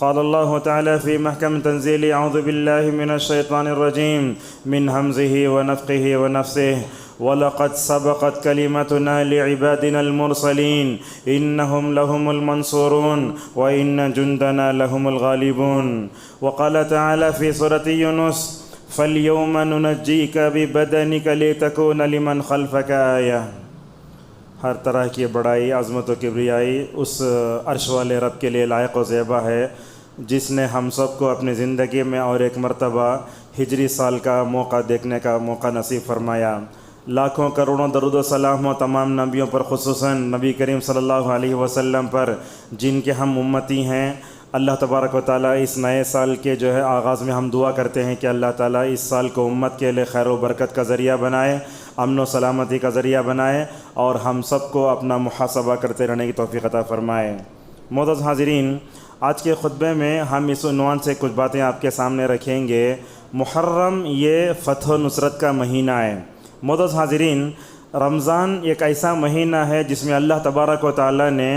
قال الله تعالى في محكم تنزيل أعوذ بالله من الشيطان الرجيم من همزه ونفخه ونفسه وَلَقَدْ سَبَقَتْ كَلِمَتُنَا لِعِبَادِنَا الْمُرْسَلِينَ إِنَّهُمْ لَهُمُ الْمَنْصُورُونَ وَإِنَّ جُنْدَنَا لَهُمُ الْغَالِبُونَ وقال تعالى في سورة يونس فَالْيَوْمَ نُنَجِّيكَ بِبَدَنِكَ لِتَكُونَ لِمَنْ خَلْفَكَ آيَةً۔ ہر طرح کی بڑائی، عظمت و کبریائی اس عرش والے رب کے لیے لائق و زیبا ہے جس نے ہم سب کو اپنی زندگی میں اور ایک مرتبہ ہجری سال کا موقع دیکھنے کا موقع نصیب فرمایا۔ لاکھوں کروڑوں درود و سلام ہو تمام نبیوں پر، خصوصاً نبی کریم صلی اللہ علیہ وسلم پر جن کے ہم امتی ہیں۔ اللہ تبارک و تعالیٰ اس نئے سال کے آغاز میں ہم دعا کرتے ہیں کہ اللہ تعالیٰ اس سال کو امت کے لیے خیر و برکت کا ذریعہ بنائے، امن و سلامتی کا ذریعہ بنائے، اور ہم سب کو اپنا محاسبہ کرتے رہنے کی توفیق عطا فرمائے۔ معزز حاضرین، آج کے خطبے میں ہم اس عنوان سے کچھ باتیں آپ کے سامنے رکھیں گے۔ محرم یہ فتح و نصرت کا مہینہ ہے۔ معزز حاضرین، رمضان ایک ایسا مہینہ ہے جس میں اللہ تبارک و تعالیٰ نے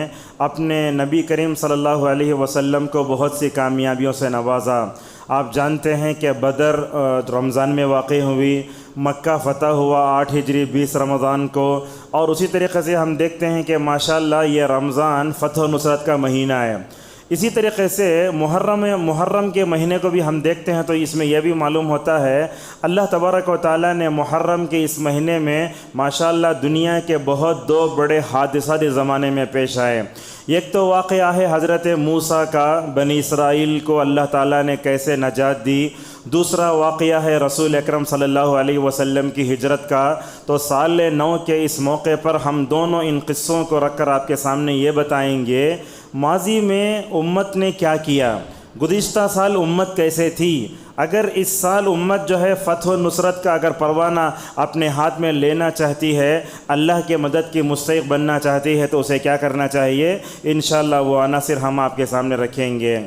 اپنے نبی کریم صلی اللہ علیہ وسلم کو بہت سی کامیابیوں سے نوازا۔ آپ جانتے ہیں کہ بدر رمضان میں واقع ہوئی، مکہ فتح ہوا 8 ہجری 20 رمضان کو، اور اسی طریقے سے ہم دیکھتے ہیں کہ ماشاءاللہ یہ رمضان فتح و نصرت کا مہینہ ہے۔ اسی طریقے سے محرم کے مہینے کو بھی ہم دیکھتے ہیں تو اس میں یہ بھی معلوم ہوتا ہے اللہ تبارک و تعالیٰ نے محرم کے اس مہینے میں ماشاءاللہ دنیا کے بہت دو بڑے حادثات اس زمانے میں پیش آئے۔ ایک تو واقعہ ہے حضرت موسیٰ کا، بنی اسرائیل کو اللہ تعالیٰ نے کیسے نجات دی۔ دوسرا واقعہ ہے رسول اکرم صلی اللہ علیہ وسلم کی ہجرت کا۔ تو سال 9 کے اس موقع پر ہم دونوں ان قصوں کو رکھ کر آپ کے سامنے یہ بتائیں گے ماضی میں امت نے کیا کیا، گزشتہ سال امت کیسے تھی۔ اگر اس سال امت فتح و نصرت کا اگر پروانہ اپنے ہاتھ میں لینا چاہتی ہے، اللہ کے مدد کی مستحق بننا چاہتی ہے، تو اسے کیا کرنا چاہیے؟ انشاءاللہ وہ عناصر ہم آپ کے سامنے رکھیں گے۔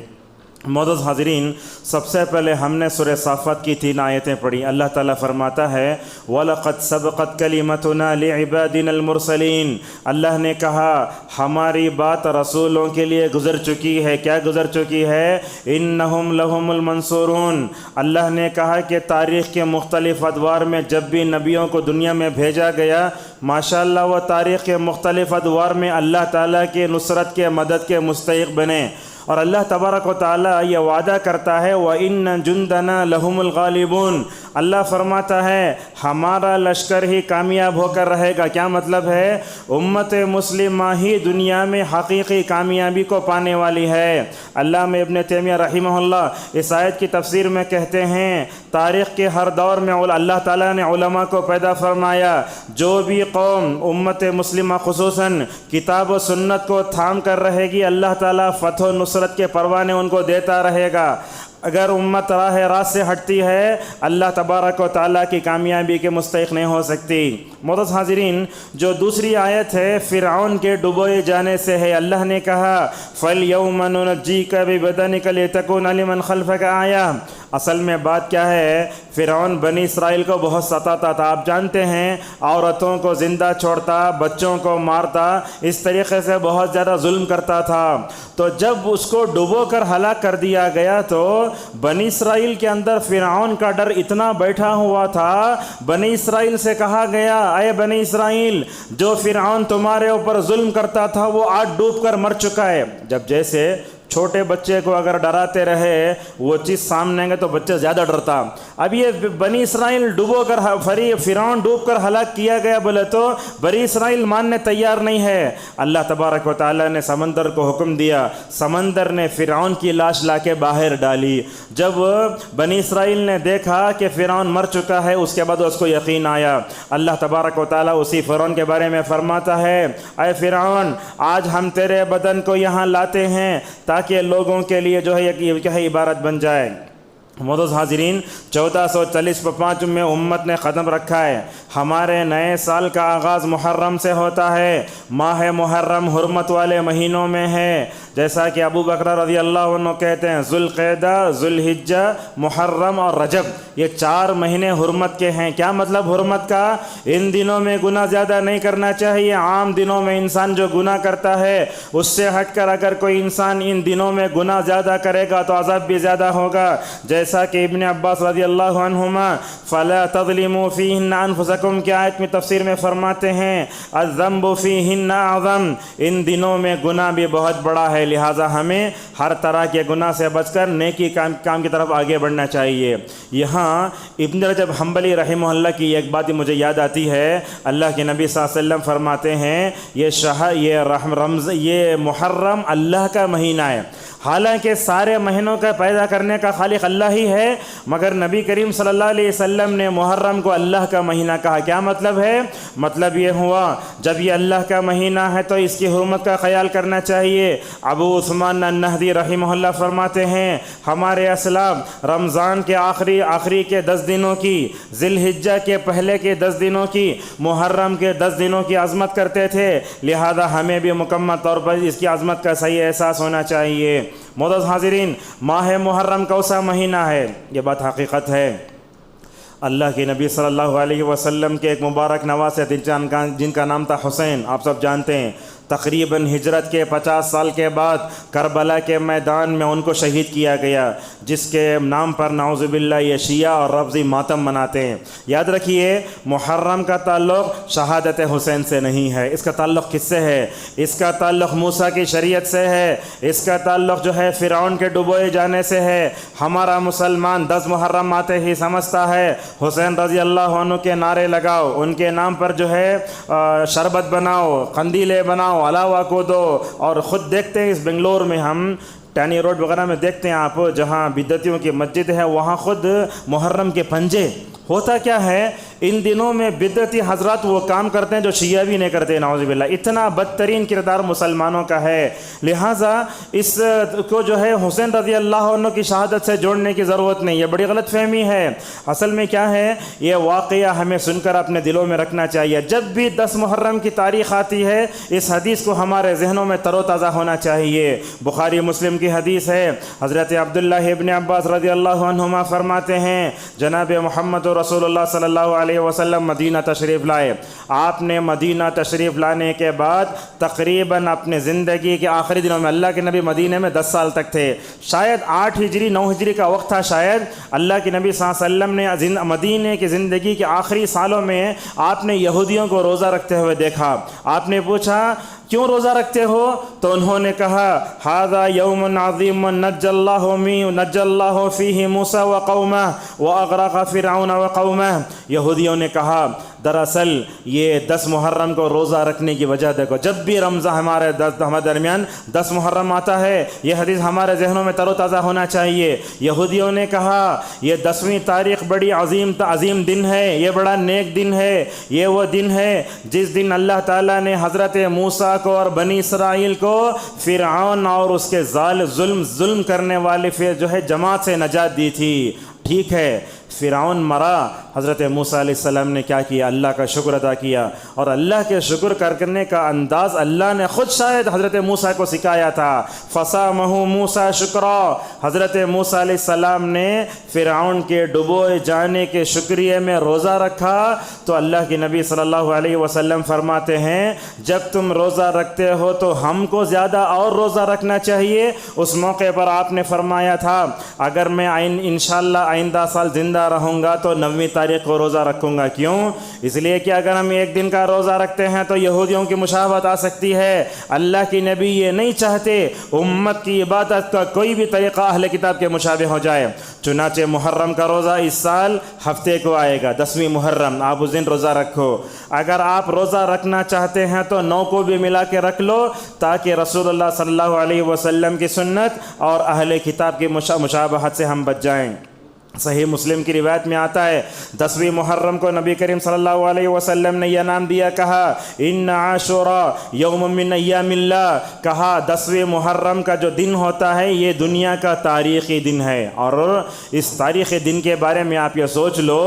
معزز حاضرین، سب سے پہلے ہم نے سورہ صافات کی 3 آیتیں پڑھی۔ اللہ تعالیٰ فرماتا ہے وَلَقَدْ سَبَقَتْ كَلِمَتُنَا لِعِبَادِنَا الْمُرْسَلِينَ۔ اللہ نے کہا ہماری بات رسولوں کے لیے گزر چکی ہے۔ کیا گزر چکی ہے؟ إِنَّهُمْ لَهُمُ الْمَنْصُورُونَ۔ اللہ نے کہا کہ تاریخ کے مختلف ادوار میں جب بھی نبیوں کو دنیا میں بھیجا گیا، ماشاءاللہ وہ تاریخ کے مختلف ادوار میں اللہ تعالیٰ کے نصرت کے مدد کے مستحق بنے، اور اللہ تبارک و تعالیٰ یہ وعدہ کرتا ہے وَإِنَّ جُنْدَنَا لَهُمُ الْغَالِبُونَ۔ اللہ فرماتا ہے ہمارا لشکر ہی کامیاب ہو کر رہے گا۔ کیا مطلب ہے؟ امت مسلمہ ہی دنیا میں حقیقی کامیابی کو پانے والی ہے۔ علامہ ابن تیمیہ رحمہ اللہ اس آیت کی تفسیر میں کہتے ہیں تاریخ کے ہر دور میں اللہ تعالیٰ نے علماء کو پیدا فرمایا۔ جو بھی قوم امت مسلمہ خصوصاً کتاب و سنت کو تھام کر رہے گی، اللہ تعالیٰ فتح و نصرت کے پروانے ان کو دیتا رہے گا۔ اگر امت راہ راست سے ہٹتی ہے، اللہ تبارک و تعالیٰ کی کامیابی کے مستحق نہیں ہو سکتی۔ معزز حاضرین، جو دوسری آیت ہے فرعون کے ڈبوئے جانے سے ہے۔ اللہ نے کہا فَالْيَوْمَ نُنَجِّيكَ بِبَدَنِكَ لِتَكُونَ لِمَنْ خَلْفَكَ آیَةً۔ اصل میں بات کیا ہے؟ فرعون بنی اسرائیل کو بہت ستاتا تھا۔ آپ جانتے ہیں عورتوں کو زندہ چھوڑتا، بچوں کو مارتا، اس طریقے سے بہت زیادہ ظلم کرتا تھا۔ تو جب اس کو ڈبو کر ہلاک کر دیا گیا تو بنی اسرائیل کے اندر فرعون کا ڈر اتنا بیٹھا ہوا تھا، بنی اسرائیل سے کہا گیا اے بنی اسرائیل، جو فرعون تمہارے اوپر ظلم کرتا تھا وہ آج ڈوب کر مر چکا ہے۔ جب جیسے چھوٹے بچے کو اگر ڈراتے رہے وہ چیز سامنے گے تو بچہ زیادہ ڈرتا۔ اب یہ بنی اسرائیل ڈوبو کر فرعون ڈوب کر ہلاک کیا گیا بولے تو بنی اسرائیل ماننے تیار نہیں ہے۔ اللہ تبارک و تعالیٰ نے سمندر کو حکم دیا، سمندر نے فرعون کی لاش لا کے باہر ڈالی۔ جب بنی اسرائیل نے دیکھا کہ فرعون مر چکا ہے، اس کے بعد اس کو یقین آیا۔ اللہ تبارک و تعالیٰ اسی فرعون کے بارے میں فرماتا ہے اے فرعون، آج ہم تیرے بدن کو یہاں لاتے ہیں تاکہ لوگوں کے لیے یہ عبارت بن جائے۔ معزز حاضرین، 1440 میں امت نے قدم رکھا ہے۔ ہمارے نئے سال کا آغاز محرم سے ہوتا ہے۔ ماہ محرم حرمت والے مہینوں میں ہے، جیسا کہ ابو بکر رضی اللہ عنہ کہتے ہیں ذوالقعدہ، ذوالحجہ، محرم اور رجب، یہ 4 مہینے حرمت کے ہیں۔ کیا مطلب حرمت کا؟ ان دنوں میں گناہ زیادہ نہیں کرنا چاہیے۔ عام دنوں میں انسان جو گناہ کرتا ہے اس سے ہٹ کر اگر کوئی انسان ان دنوں میں گناہ زیادہ کرے گا تو عذاب بھی زیادہ ہوگا، جیسا کہ ابن عباس رضی اللہ عنہما فلا تظلموا فیہن انفسکم کی آیت میں تفسیر میں فرماتے ہیں الذنب فیہن اعظم، ان دنوں میں گناہ بھی بہت بڑا ہے، لہٰذا ہمیں ہر طرح کے گناہ سے بچ کر نیکی کام کی طرف آگے بڑھنا چاہیے۔ یہاں ابن رجب حنبلی رحمہ اللہ کی ایک بات مجھے یاد آتی ہے، اللہ کے نبی صلی اللہ علیہ وسلم فرماتے ہیں یہ محرم اللہ کا مہینہ ہے، حالانکہ سارے مہینوں کا پیدا کرنے کا خالق اللہ ہی ہے، مگر نبی کریم صلی اللہ علیہ وسلم نے محرم کو اللہ کا مہینہ کہا۔ کیا مطلب ہے؟ مطلب یہ ہوا جب یہ اللہ کا مہینہ ہے تو اس کی حرمت کا خیال کرنا چاہیے۔ ابو عثمان النہدی رحمہ اللہ فرماتے ہیں ہمارے اسلاف رمضان کے آخری کے 10 دنوں کی، ذی الحجہ کے پہلے کے 10 دنوں کی، محرم کے 10 دنوں کی عظمت کرتے تھے، لہذا ہمیں بھی مکمل طور پر اس کی عظمت کا صحیح احساس ہونا چاہیے۔ معزز حاضرین، ماہ محرم کوسا مہینہ ہے؟ یہ بات حقیقت ہے۔ اللہ کے نبی صلی اللہ علیہ وسلم کے ایک مبارک نواسے جن کا نام تھا حسین، آپ سب جانتے ہیں، تقریباً ہجرت کے 50 سال کے بعد کربلا کے میدان میں ان کو شہید کیا گیا، جس کے نام پر نعوذ باللہ یہ شیعہ اور رافضی ماتم مناتے ہیں۔ یاد رکھیے محرم کا تعلق شہادت حسین سے نہیں ہے، اس کا تعلق کس سے ہے؟ اس کا تعلق موسیٰ کی شریعت سے ہے، اس کا تعلق جو ہے فرعون کے ڈبوئے جانے سے ہے۔ ہمارا مسلمان 10 محرم آتے ہی سمجھتا ہے حسین رضی اللہ عنہ کے نعرے لگاؤ، ان کے نام پر جو ہے شربت بناؤ، قندیلے بناؤ، علاوہ کو دو، اور خود دیکھتے ہیں اس بنگلور میں ہم ٹانی روڈ وغیرہ میں دیکھتے ہیں آپ، جہاں بدعتیوں کی مسجد ہے وہاں خود محرم کے پنجے۔ ہوتا کیا ہے ان دنوں میں بدعتی حضرات وہ کام کرتے ہیں جو شیعہ بھی نہیں کرتے، نعوذ باللہ۔ اتنا بدترین کردار مسلمانوں کا ہے، لہٰذا اس کو جو ہے حسین رضی اللہ عنہ کی شہادت سے جوڑنے کی ضرورت نہیں ہے، بڑی غلط فہمی ہے۔ اصل میں کیا ہے، یہ واقعہ ہمیں سن کر اپنے دلوں میں رکھنا چاہیے۔ جب بھی 10 محرم کی تاریخ آتی ہے اس حدیث کو ہمارے ذہنوں میں تر و تازہ ہونا چاہیے۔ بخاری مسلم کی حدیث ہے، حضرت عبداللہ ابن عباس رضی اللہ عنہما فرماتے ہیں جناب محمد رسول اللہ صلی اللہ علیہ وسلم مدینہ تشریف لائے۔ آپ نے مدینہ تشریف لانے کے بعد تقریباً اپنے زندگی کے آخری دنوں میں، اللہ کے نبی مدینہ میں 10 سال تک تھے، شاید 8 ہجری 9 ہجری کا وقت تھا، شاید اللہ کے نبی صلی اللہ علیہ وسلم نے مدینہ کی زندگی کے آخری سالوں میں آپ نے یہودیوں کو روزہ رکھتے ہوئے دیکھا۔ آپ نے پوچھا کیوں روزہ رکھتے ہو؟ تو انہوں نے کہا ھذا یوم عظیم نجى اللہ فیہ موسیٰ وقومہ واغرق فرعون وقومہ۔ یہودیوں نے کہا دراصل یہ 10 محرم کو روزہ رکھنے کی وجہ دیکھو، جب بھی رمضان ہمارے درمیان 10 محرم آتا ہے یہ حدیث ہمارے ذہنوں میں تر و تازہ ہونا چاہیے۔ یہودیوں نے کہا یہ 10ویں تاریخ بڑی عظیم دن ہے، یہ بڑا نیک دن ہے، یہ وہ دن ہے جس دن اللہ تعالیٰ نے حضرت موسیٰ کو اور بنی اسرائیل کو فرعون اور اس کے ظلم کرنے والے جو ہے جماعت سے نجات دی تھی۔ ٹھیک ہے فرعون مرا، حضرت موسیٰ علیہ السلام نے کیا کیا؟ اللہ کا شکر ادا کیا، اور اللہ کے شکر کرنے کا انداز اللہ نے خود شاید حضرت موسیٰ کو سکھایا تھا۔ فصامہ موسیٰ شکرا، حضرت موسیٰ علیہ السلام نے فرعون کے ڈبوئے جانے کے شکریہ میں روزہ رکھا، تو اللہ کے نبی صلی اللہ علیہ وسلم فرماتے ہیں جب تم روزہ رکھتے ہو تو ہم کو زیادہ اور روزہ رکھنا چاہیے۔ اس موقع پر آپ نے فرمایا تھا اگر میں انشاءاللہ آئندہ سال زندہ رہوں گا تو 9ویں تاریخ کو روزہ رکھوں گا۔ کیوں؟ اس لیے کہ اگر ہم ایک دن کا روزہ رکھتے ہیں تو یہودیوں کی مشابہت آ سکتی ہے۔ اللہ کی نبی یہ نہیں چاہتے امت کی عبادت کا کوئی بھی طریقہ اہل کتاب کے مشابہ ہو جائے، چنانچہ محرم کا روزہ اس سال ہفتے کو آئے گا، 10ویں محرم، آپ اس دن روزہ رکھو۔ اگر آپ روزہ رکھنا چاہتے ہیں تو 9 کو بھی ملا کے رکھ لو، تاکہ رسول اللہ صلی اللہ علیہ وسلم کی سنت اور اہل کتاب کی مشابہت سے ہم بچ جائیں۔ صحیح مسلم کی روایت میں آتا ہے 10ویں محرم کو نبی کریم صلی اللہ علیہ وسلم نے یہ نام دیا، کہا ان عاشوراء یوم من ایام اللہ، کہا 10ویں محرم کا جو دن ہوتا ہے یہ دنیا کا تاریخی دن ہے۔ اور اس تاریخی دن کے بارے میں آپ یہ سوچ لو،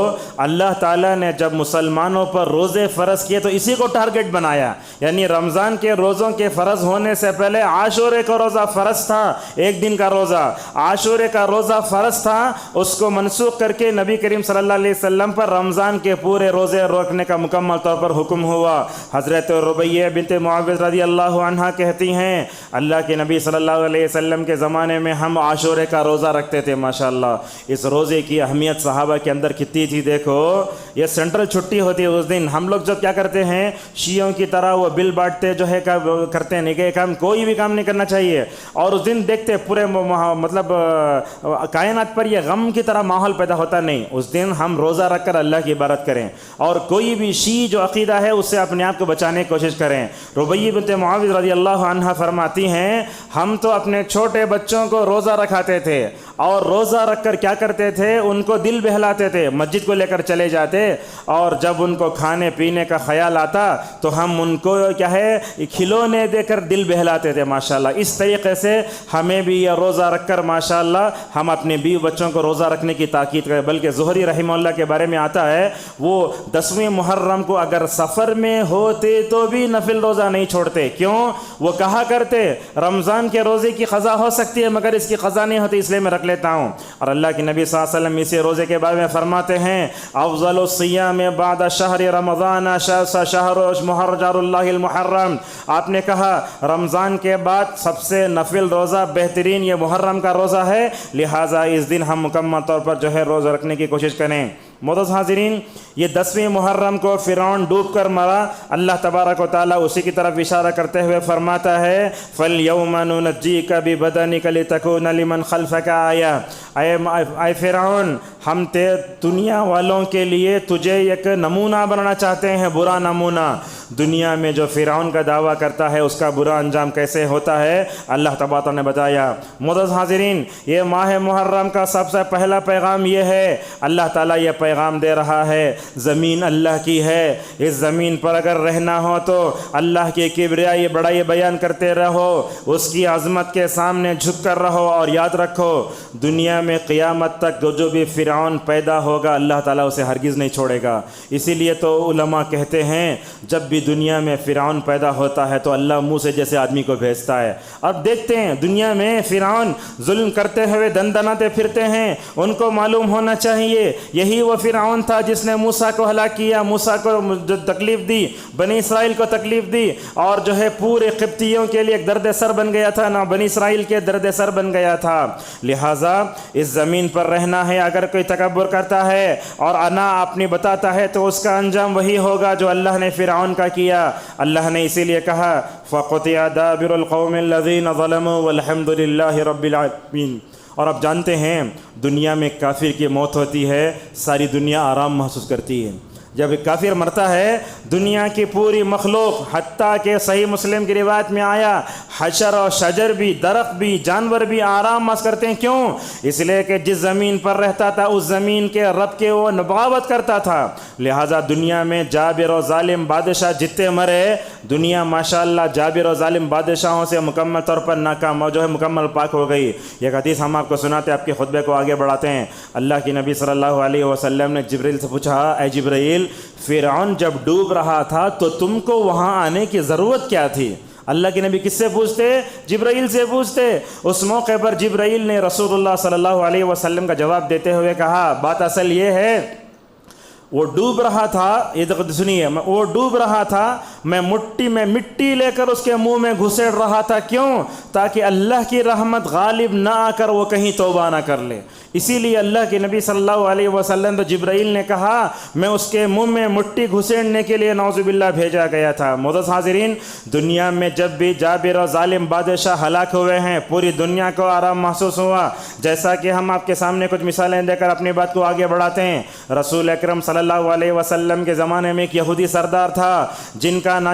اللہ تعالیٰ نے جب مسلمانوں پر روزے فرض کیے تو اسی کو ٹارگٹ بنایا، یعنی رمضان کے روزوں کے فرض ہونے سے پہلے عاشورے کا روزہ فرض تھا، ایک دن کا روزہ عاشورے کا روزہ فرض تھا، اس کو منسوخ کر کے نبی کریم صلی اللہ علیہ وسلم پر رمضان کے پورے روزے روکنے کا مکمل طور پر حکم ہوا۔ حضرت ربیہ بنت معاوض رضی اللہ عنہ کہتی ہیں اللہ کے نبی صلی اللہ علیہ وسلم کے زمانے میں ہم عاشورے کا روزہ رکھتے تھے۔ ماشاءاللہ اس روزے کی اہمیت صحابہ کے اندر کتنی تھی، دیکھو یہ سینٹرل چھٹی ہوتی ہے اس دن، ہم لوگ جب کیا کرتے ہیں شیعوں کی طرح وہ بل بانٹتے جو ہے کرتے ہیں کہ کام کوئی بھی کام نہیں کرنا چاہیے، اور اس دن دیکھتے پورے مطلب کائنات پر یہ غم کی طرح ماحول پیدا ہوتا نہیں، اس دن ہم روزہ رکھ کر اللہ کی عبادت کریں، اور کوئی بھی شیعہ جو عقیدہ ہے اس سے اپنے آپ کو بچانے کی کوشش کریں۔ ربیہ بنت معاوض رضی اللہ عنہ فرماتی ہیں ہم تو اپنے چھوٹے بچوں کو روزہ رکھاتے تھے، اور روزہ رکھ کر کیا کرتے تھے ان کو دل بہلاتے تھے، مسجد کو لے کر چلے جاتے، اور جب ان کو کھانے پینے کا خیال آتا تو ہم ان کو کیا ہے کھلونے دے کر دل بہلاتے تھے۔ ماشاءاللہ اس طریقے سے ہمیں بھی یہ روزہ رکھ کر ماشاءاللہ ہم اپنے بیوی بچوں کو روزہ رکھنے کی تاکید کریں۔ بلکہ زہری رحمہ اللہ کے بارے میں آتا ہے وہ 10ویں محرم کو اگر سفر میں ہوتے تو بھی نفل روزہ نہیں چھوڑتے، کیوں؟ وہ کہا کرتے رمضان کے روزے کی قضا ہو سکتی ہے مگر اس کی قضا نہیں ہوتی، اس لیے میں رکھ لیتا ہوں۔ اور اللہ کے نبی صلی اللہ علیہ وسلم اسی روزے کے بارے میں فرماتے ہیں افضل الصیام بعد شہر رمضان شہر شہر اللہ المحرم، آپ نے کہا رمضان کے بعد سب سے نفل روزہ بہترین یہ محرم کا روزہ ہے، لہٰذا اس دن ہم مکمل طور پر جو ہے روزہ رکھنے کی کوشش کریں۔ معزز حاضرین، یہ 10ویں محرم کو فرعون ڈوب کر مرا، اللہ تبارک و تعالیٰ اسی کی طرف اشارہ کرتے ہوئے فرماتا ہے فَالْيَوْمَ نُنَجِّيكَ بِبَدَنِكَ لِتَكُونَ لِمَنْ خَلْفَكَ آیَةً، اے فرعون ہم دنیا والوں کے لیے تجھے ایک نمونہ بنانا چاہتے ہیں، برا نمونہ۔ دنیا میں جو فرعون کا دعویٰ کرتا ہے اس کا برا انجام کیسے ہوتا ہے اللہ تبارک نے بتایا۔ معزز حاضرین، یہ ماہ محرم کا سب سے پہلا پیغام یہ ہے، اللہ تعالیٰ یہ پیغام دے رہا ہے زمین اللہ کی ہے، اس زمین پر اگر رہنا ہو تو اللہ کی کبریائی بڑائی بیان کرتے رہو، اس کی عظمت کے سامنے جھک کر رہو، اور یاد رکھو دنیا میں قیامت تک جو بھی فرعون پیدا ہوگا اللہ تعالیٰ اسے ہرگز نہیں چھوڑے گا۔ اسی لیے تو علماء کہتے ہیں جب بھی دنیا میں فرعون پیدا ہوتا ہے تو اللہ موسیٰ جیسے آدمی کو بھیجتا ہے۔ اب دیکھتے ہیں دنیا میں فرعون ظلم کرتے ہوئے دندناتے پھرتے ہیں، ان کو معلوم ہونا چاہیے یہی وہ فرعون تھا جس نے موسیٰ کو ہلاک کیا، موسیٰ کو جو تکلیف دی، بنی اسرائیل کو تکلیف دی، اور جو ہے پورے قبطیوں کے لیے ایک درد سر بن گیا تھا، نہ بنی اسرائیل کے درد سر بن گیا تھا۔ لہٰذا اس زمین پر رہنا ہے، اگر کوئی تکبر کرتا ہے اور انا اپنی بتاتا ہے تو اس کا انجام وہی ہوگا جو اللہ نے فرعون کا کیا۔ اللہ نے اسی لیے کہا فَقُطِعَ دَابِرُ الْقَوْمِ الَّذِينَ ظَلَمُوا وَالْحَمْدُ لِلَّهِ رَبِّ الْعَالَمِينَ۔ اور اب جانتے ہیں دنیا میں کافر کی موت ہوتی ہے ساری دنیا آرام محسوس کرتی ہے، جب ایک کافر مرتا ہے دنیا کی پوری مخلوق، حتیٰ کہ صحیح مسلم کی روایت میں آیا حشر و شجر بھی، درخت بھی، جانور بھی آرام محسوس کرتے ہیں، کیوں؟ اس لیے کہ جس زمین پر رہتا تھا اس زمین کے رب کے وہ بغاوت کرتا تھا۔ لہٰذا دنیا میں جابر و ظالم بادشاہ جتنے مرے، دنیا ماشاءاللہ جابر و ظالم بادشاہوں سے مکمل طور پر ناکام جو ہے مکمل پاک ہو گئی۔ یہ حدیث ہم آپ کو سناتے آپ کے خطبے کو آگے بڑھاتے ہیں۔ اللہ کی نبی صلی اللہ علیہ وسلم نے جبریل سے پوچھا اے جبریل فرعون جب ڈوب رہا تھا تو تم کو وہاں آنے کی ضرورت کیا تھی؟ اللہ کے نبی کس سے پوچھتے؟ جبرائیل سے پوچھتے۔ اس موقع پر جبرائیل نے رسول اللہ صلی اللہ علیہ وسلم کا جواب دیتے ہوئے کہا بات اصل یہ ہے وہ ڈوب رہا تھا، یہ سنیے، وہ ڈوب رہا تھا، میں مٹی لے کر اس کے منہ میں گھسیڑ رہا تھا، کیوں؟ تاکہ اللہ کی رحمت غالب نہ آ کر وہ کہیں توبہ نہ کر لے۔ اسی لیے اللہ کے نبی صلی اللہ علیہ وسلم تو جبرائیل نے کہا میں اس کے منہ میں مٹی گھسیڑنے کے لیے نعوذ باللہ بھیجا گیا تھا۔ معزز حاضرین، دنیا میں جب بھی جابر و ظالم بادشاہ ہلاک ہوئے ہیں پوری دنیا کو آرام محسوس ہوا۔ جیسا کہ ہم آپ کے سامنے کچھ مثالیں دے کر اپنی بات کو آگے بڑھاتے ہیں، رسول اکرم صلی اللہ علیہ وسلم کے زمانے میں ایک یہودی سردار تھا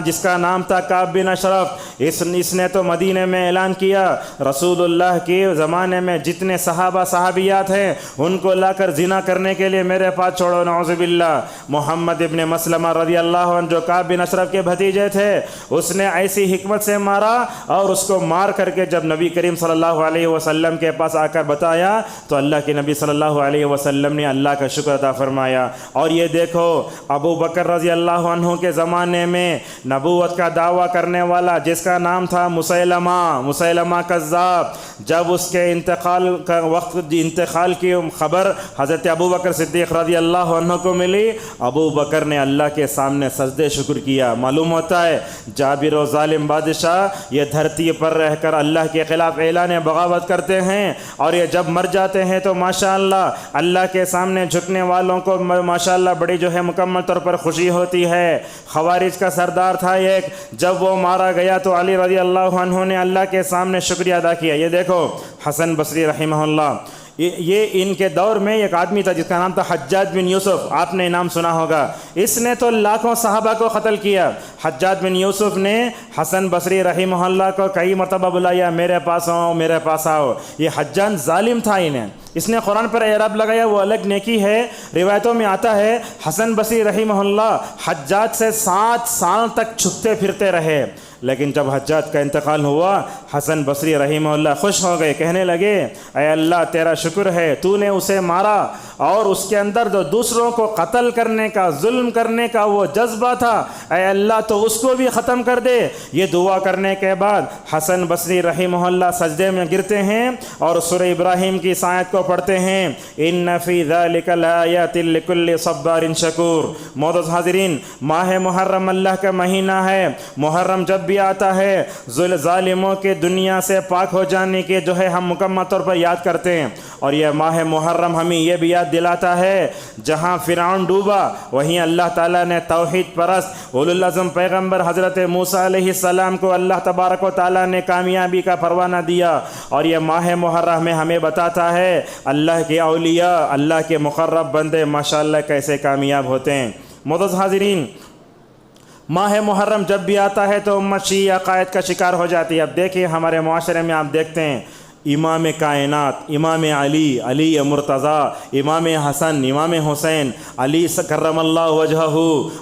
جس کا نام تھا کعب بن اشرف۔ اس نے تو مدینے میں اعلان کیا رسول اللہ کے زمانے میں جتنے صحابہ صحابیات ہیں ان کو لا کر زنا کرنے کے لیے میرے پاس چھوڑو، نعوذ باللہ۔ محمد ابن مسلمہ رضی اللہ عنہ جو کعب بن اشرف کے بھتیجے تھے، اس نے ایسی حکمت سے مارا، اور اس کو مار کر کے جب نبی کریم صلی اللہ علیہ وسلم کے پاس آ کر بتایا تو اللہ کے نبی صلی اللہ علیہ وسلم نے اللہ کا شکر ادا فرمایا۔ اور یہ دیکھو ابو بکر رضی اللہ عنہ کے زمانے میں نبوت کا دعویٰ کرنے والا جس کا نام تھا مسیلمہ کذاب، جب اس کے انتقال کی خبر حضرت ابو بکر صدیق رضی اللہ عنہ کو ملی، ابو بکر نے اللہ کے سامنے سجدے شکر کیا۔ معلوم ہوتا ہے جابر و ظالم بادشاہ یہ دھرتی پر رہ کر اللہ کے خلاف اعلان بغاوت کرتے ہیں، اور یہ جب مر جاتے ہیں تو ماشاءاللہ اللہ کے سامنے جھکنے والوں کو ماشاءاللہ بڑی مکمل طور پر خوشی ہوتی ہے۔ خوارج کا سردار تھا ایک، جب وہ مارا گیا تو علی رضی اللہ عنہ نے اللہ کے سامنے شکریہ ادا کیا۔ یہ دیکھو حسن بصری رحمہ اللہ، یہ ان کے دور میں ایک آدمی تھا جس کا نام تھا حجاج بن یوسف، آپ نے نام سنا ہوگا۔ اس نے تو لاکھوں صحابہ کو قتل کیا۔ حجاج بن یوسف نے حسن بصری رحمہ اللہ کو کئی مرتبہ بلایا، میرے پاس آؤ میرے پاس آؤ۔ یہ حجاج ظالم تھا، اس نے قرآن پر اعراب لگایا، وہ الگ نیکی ہے۔ روایتوں میں آتا ہے حسن بصری رحمہ اللہ حجاج سے 7 سال تک چھپتے پھرتے رہے، لیکن جب حجاج کا انتقال ہوا حسن بصری رحمہ اللہ خوش ہو گئے، کہنے لگے اے اللہ تیرا شکر ہے، تو نے اسے مارا، اور اس کے اندر جو دوسروں کو قتل کرنے کا ظلم کرنے کا وہ جذبہ تھا، اے اللہ تو اس کو بھی ختم کر دے۔ یہ دعا کرنے کے بعد حسن بصری رحمہ اللہ سجدے میں گرتے ہیں اور سورہ ابراہیم کی اس آیت کو پڑھتے ہیں، ان فی ذلک لآیات لکل صبار شکور۔ معزز حاضرین، ماہ محرم اللہ کا مہینہ ہے۔ محرم جب بھی آتا ہے ظالموں کے دنیا سے پاک ہو جانے کے ہم مکمل طور پر یاد کرتے ہیں، اور یہ ماہ محرم ہمیں یہ بھی یاد دلاتا ہے جہاں فرعون ڈوبا وہیں اللہ تعالیٰ نے توحید پرست اولو العزم پیغمبر حضرت موسیٰ علیہ السلام کو اللہ تبارک و تعالیٰ نے کامیابی کا پروانہ دیا، اور یہ ماہ محرم میں ہمیں بتاتا ہے اللہ کے اولیاء، اللہ کے مقرب بندے ماشاءاللہ کیسے کامیاب ہوتے ہیں۔ معزز حاضرین، ماہ محرم جب بھی آتا ہے تو امت شیعہ عقائد کا شکار ہو جاتی ہے۔ اب دیکھیں ہمارے معاشرے میں آپ دیکھتے ہیں امام کائنات، امام علی مرتضیٰ، امام حسن، امام حسین، علی کرم اللہ وجہہ،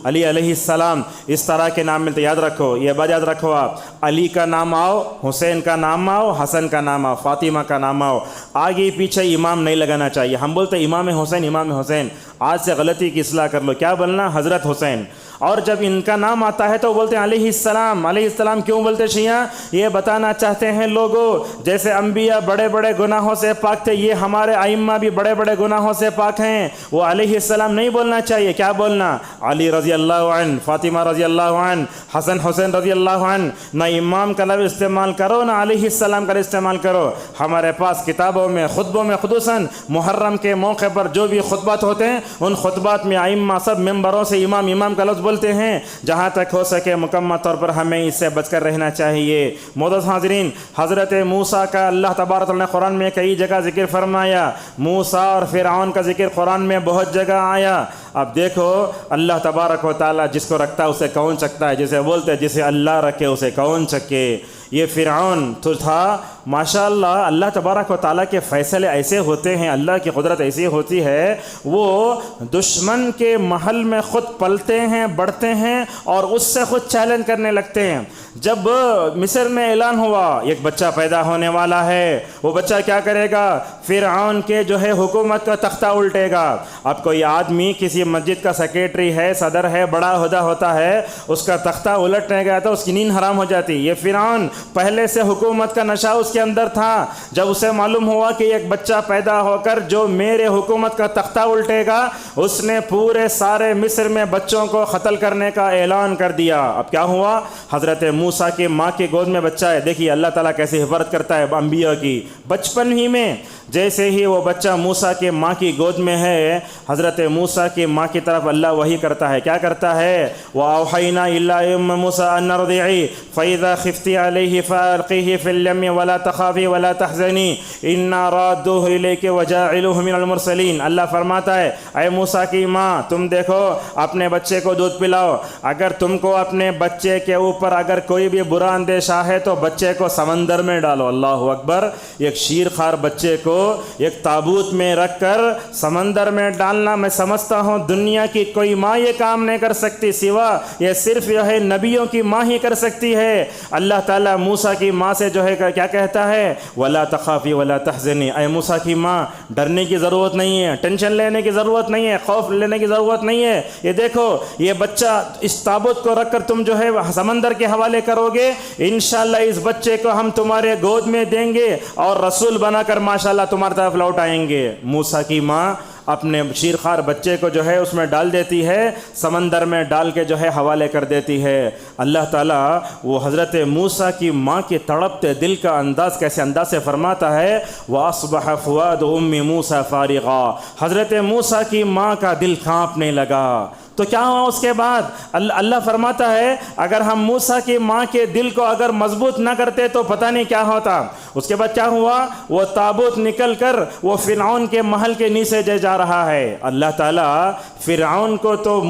علی علیہ السلام، اس طرح کے نام ملتے۔ یاد رکھو، یہ بات یاد رکھو، آپ علی کا نام آؤ، حسین کا نام آؤ، حسن کا نام آؤ، فاطمہ کا نام آؤ، آگے پیچھے امام نہیں لگانا چاہیے۔ ہم بولتے امام حسین، آج سے غلطی کی اصلاح کر لو، کیا بولنا؟ حضرت حسین۔ اور جب ان کا نام آتا ہے تو بولتے ہیں علیہ السلام کیوں بولتے شیعہ؟ یہ بتانا چاہتے ہیں لوگوں جیسے انبیاء بڑے بڑے گناہوں سے پاک تھے، یہ ہمارے ائمہ بھی بڑے بڑے گناہوں سے پاک ہیں، وہ علیہ السلام نہیں بولنا چاہیے۔ کیا بولنا؟ علی رضی اللہ عنہ، فاطمہ رضی اللہ عنہ، حسن حسین رضی اللہ عنہ۔ نہ امام کا لفظ استعمال کرو نہ علیہ السلام کا استعمال کرو۔ ہمارے پاس کتابوں میں خطبوں میں خصوصاً محرم کے موقع پر جو بھی خطبات ہوتے ہیں ان خطبات میں ائمہ سب ممبروں سے امام کا لفظ بولتے ہیں۔ جہاں تک ہو سکے مکمل طور پر ہمیں اس سے بچ کر رہنا چاہیے۔ معزز حاضرین، حضرت موسیٰ کا اللہ تبارک نے قرآن میں کئی جگہ ذکر فرمایا، موسیٰ اور فرعون کا ذکر قرآن میں بہت جگہ آیا۔ اب دیکھو اللہ تبارک و تعالیٰ جس کو رکھتا ہے اسے کون چکتا ہے، جسے بولتے ہیں جسے اللہ رکھے اسے کون چکے۔ یہ فرعون تو تھا، ماشاءاللہ اللہ تبارک و تعالیٰ کے فیصلے ایسے ہوتے ہیں، اللہ کی قدرت ایسی ہوتی ہے، وہ دشمن کے محل میں خود پلتے ہیں، بڑھتے ہیں اور اس سے خود چیلنج کرنے لگتے ہیں۔ جب مصر میں اعلان ہوا ایک بچہ پیدا ہونے والا ہے، وہ بچہ کیا کرے گا؟ فرعون کے حکومت کا تختہ الٹے گا۔ اب کوئی آدمی کسی مسجد کا سیکریٹری ہے، صدر ہے، بڑا عہدہ ہوتا ہے، اس کا تختہ الٹنے گیا تو اس کی نیند حرام ہو جاتی۔ یہ فرعون پہلے سے حکومت کا نشہ اس کے اندر تھا، جب اسے معلوم ہوا کہ ایک بچہ پیدا ہو کر جو میرے حکومت کا تختہ الٹے گا، اس نے پورے سارے مصر میں بچوں کو قتل کرنے کا اعلان کر دیا۔ اب کیا ہوا؟ حضرت موسیٰ کی ماں کی گود میں بچہ ہے، دیکھیے اللہ تعالیٰ کیسے حفاظت کرتا ہے انبیاء کی۔ بچپن ہی میں جیسے ہی وہ بچہ موسیٰ کے ماں کی گود میں ہے، حضرت موسیٰ کی ماں کی طرف اللہ وحی کرتا ہے، کیا کرتا ہے؟ وَأَوْحَيْنَا إِلَىٰ أُمِّ مُوسَىٰ أَنْ أَرْضِعِيهِ فَإِذَا خِفْتِ عَلَيْهِ فَأَلْقِيهِ فِي الْيَمِّ وَلَا تَخَافِي وَلَا تَحْزَنِي إِنَّا رَادُّوهُ إِلَيْكِ وَجَاعِلُوهُ مِنَ الْمُرْسَلِينَ۔ اللہ فرماتا ہے اے موسیٰ کی ماں، تم دیکھو اپنے بچے کو دودھ پلاؤ، اگر تم کو اپنے بچے کے اوپر اگر کوئی بھی برا اندیشہ ہے تو بچے کو سمندر میں ڈالو۔ اللہ اکبر! ایک شیر خوار بچے کو ایک تابوت میں رکھ کر سمندر میں ڈالنا، میں سمجھتا ہوں دنیا کی کوئی ماں یہ کام نہیں کر سکتی، سوا یہ صرف جو ہے نبیوں کی ماں ہی کر سکتی ہے۔ اللہ تعالیٰ موسیٰ کی ماں سے جو ہے کیا کہتا ہے؟ وَلَا تَخَافِي وَلَا تَحْزَنِي، اے موسیٰ کی ماں ڈرنے کی ضرورت نہیں ہے، ٹینشن لینے کی ضرورت نہیں ہے، خوف لینے کی ضرورت نہیں ہے۔ یہ دیکھو یہ بچہ اس تابوت کو رکھ کر تم جو ہے سمندر کے حوالے کرو گے، انشاءاللہ اس بچے کو ہم تمہارے گود میں دیں گے اور رسول بنا کر ماشاءاللہ تمہاری طرف لوٹ آئیں گے۔ موسیٰ کی ماں اپنے شیرخوار بچے کو جو ہے اس میں ڈال دیتی ہے، سمندر میں ڈال کے جو ہے حوالے کر دیتی ہے۔ اللہ تعالیٰ وہ حضرت موسیٰ کی ماں کے تڑپتے دل کا انداز کیسے انداز سے فرماتا ہے، وَأَصْبَحَ فُؤَادُ أُمِّ مُوسَىٰ فَارِغًا، حضرت موسیٰ کی ماں کا دل کانپنے لگا۔ تو کیا ہوا اس کے بعد؟ اللہ فرماتا ہے اگر ہم موسیٰ کی ماں کے دل کو اگر مضبوط نہ کرتے تو پتہ نہیں کیا ہوتا۔ اس کے بعد کیا ہوا؟ وہ تابوت نکل کر وہ فرعون کے محل کے نیچے جا رہا ہے۔ اللہ تعالیٰ فرعون کو تو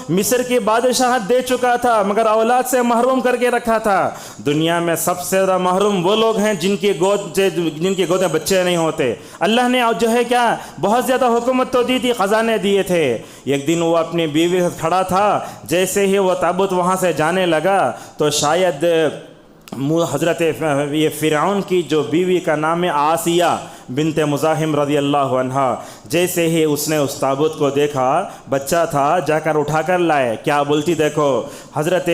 مصر کی بادشاہت دے چکا تھا، مگر اولاد سے محروم کر کے رکھا تھا۔ دنیا میں سب سے زیادہ محروم وہ لوگ ہیں جن کی گود میں بچے نہیں ہوتے۔ اللہ نے جو ہے کیا بہت زیادہ حکومت تو دی تھی، خزانے دیے تھے۔ ایک دن وہ اپنی بیوی سے کھڑا تھا، جیسے ہی وہ تابوت وہاں سے جانے لگا تو شاید حضرت یہ فرعون کی جو بیوی کا نام ہے آسیہ بنت مزاحم رضی اللہ عنہا، جیسے ہی اس نے اس تابوت کو دیکھا، بچہ تھا، جا کر اٹھا کر لائے، کیا بولتی دیکھو، حضرت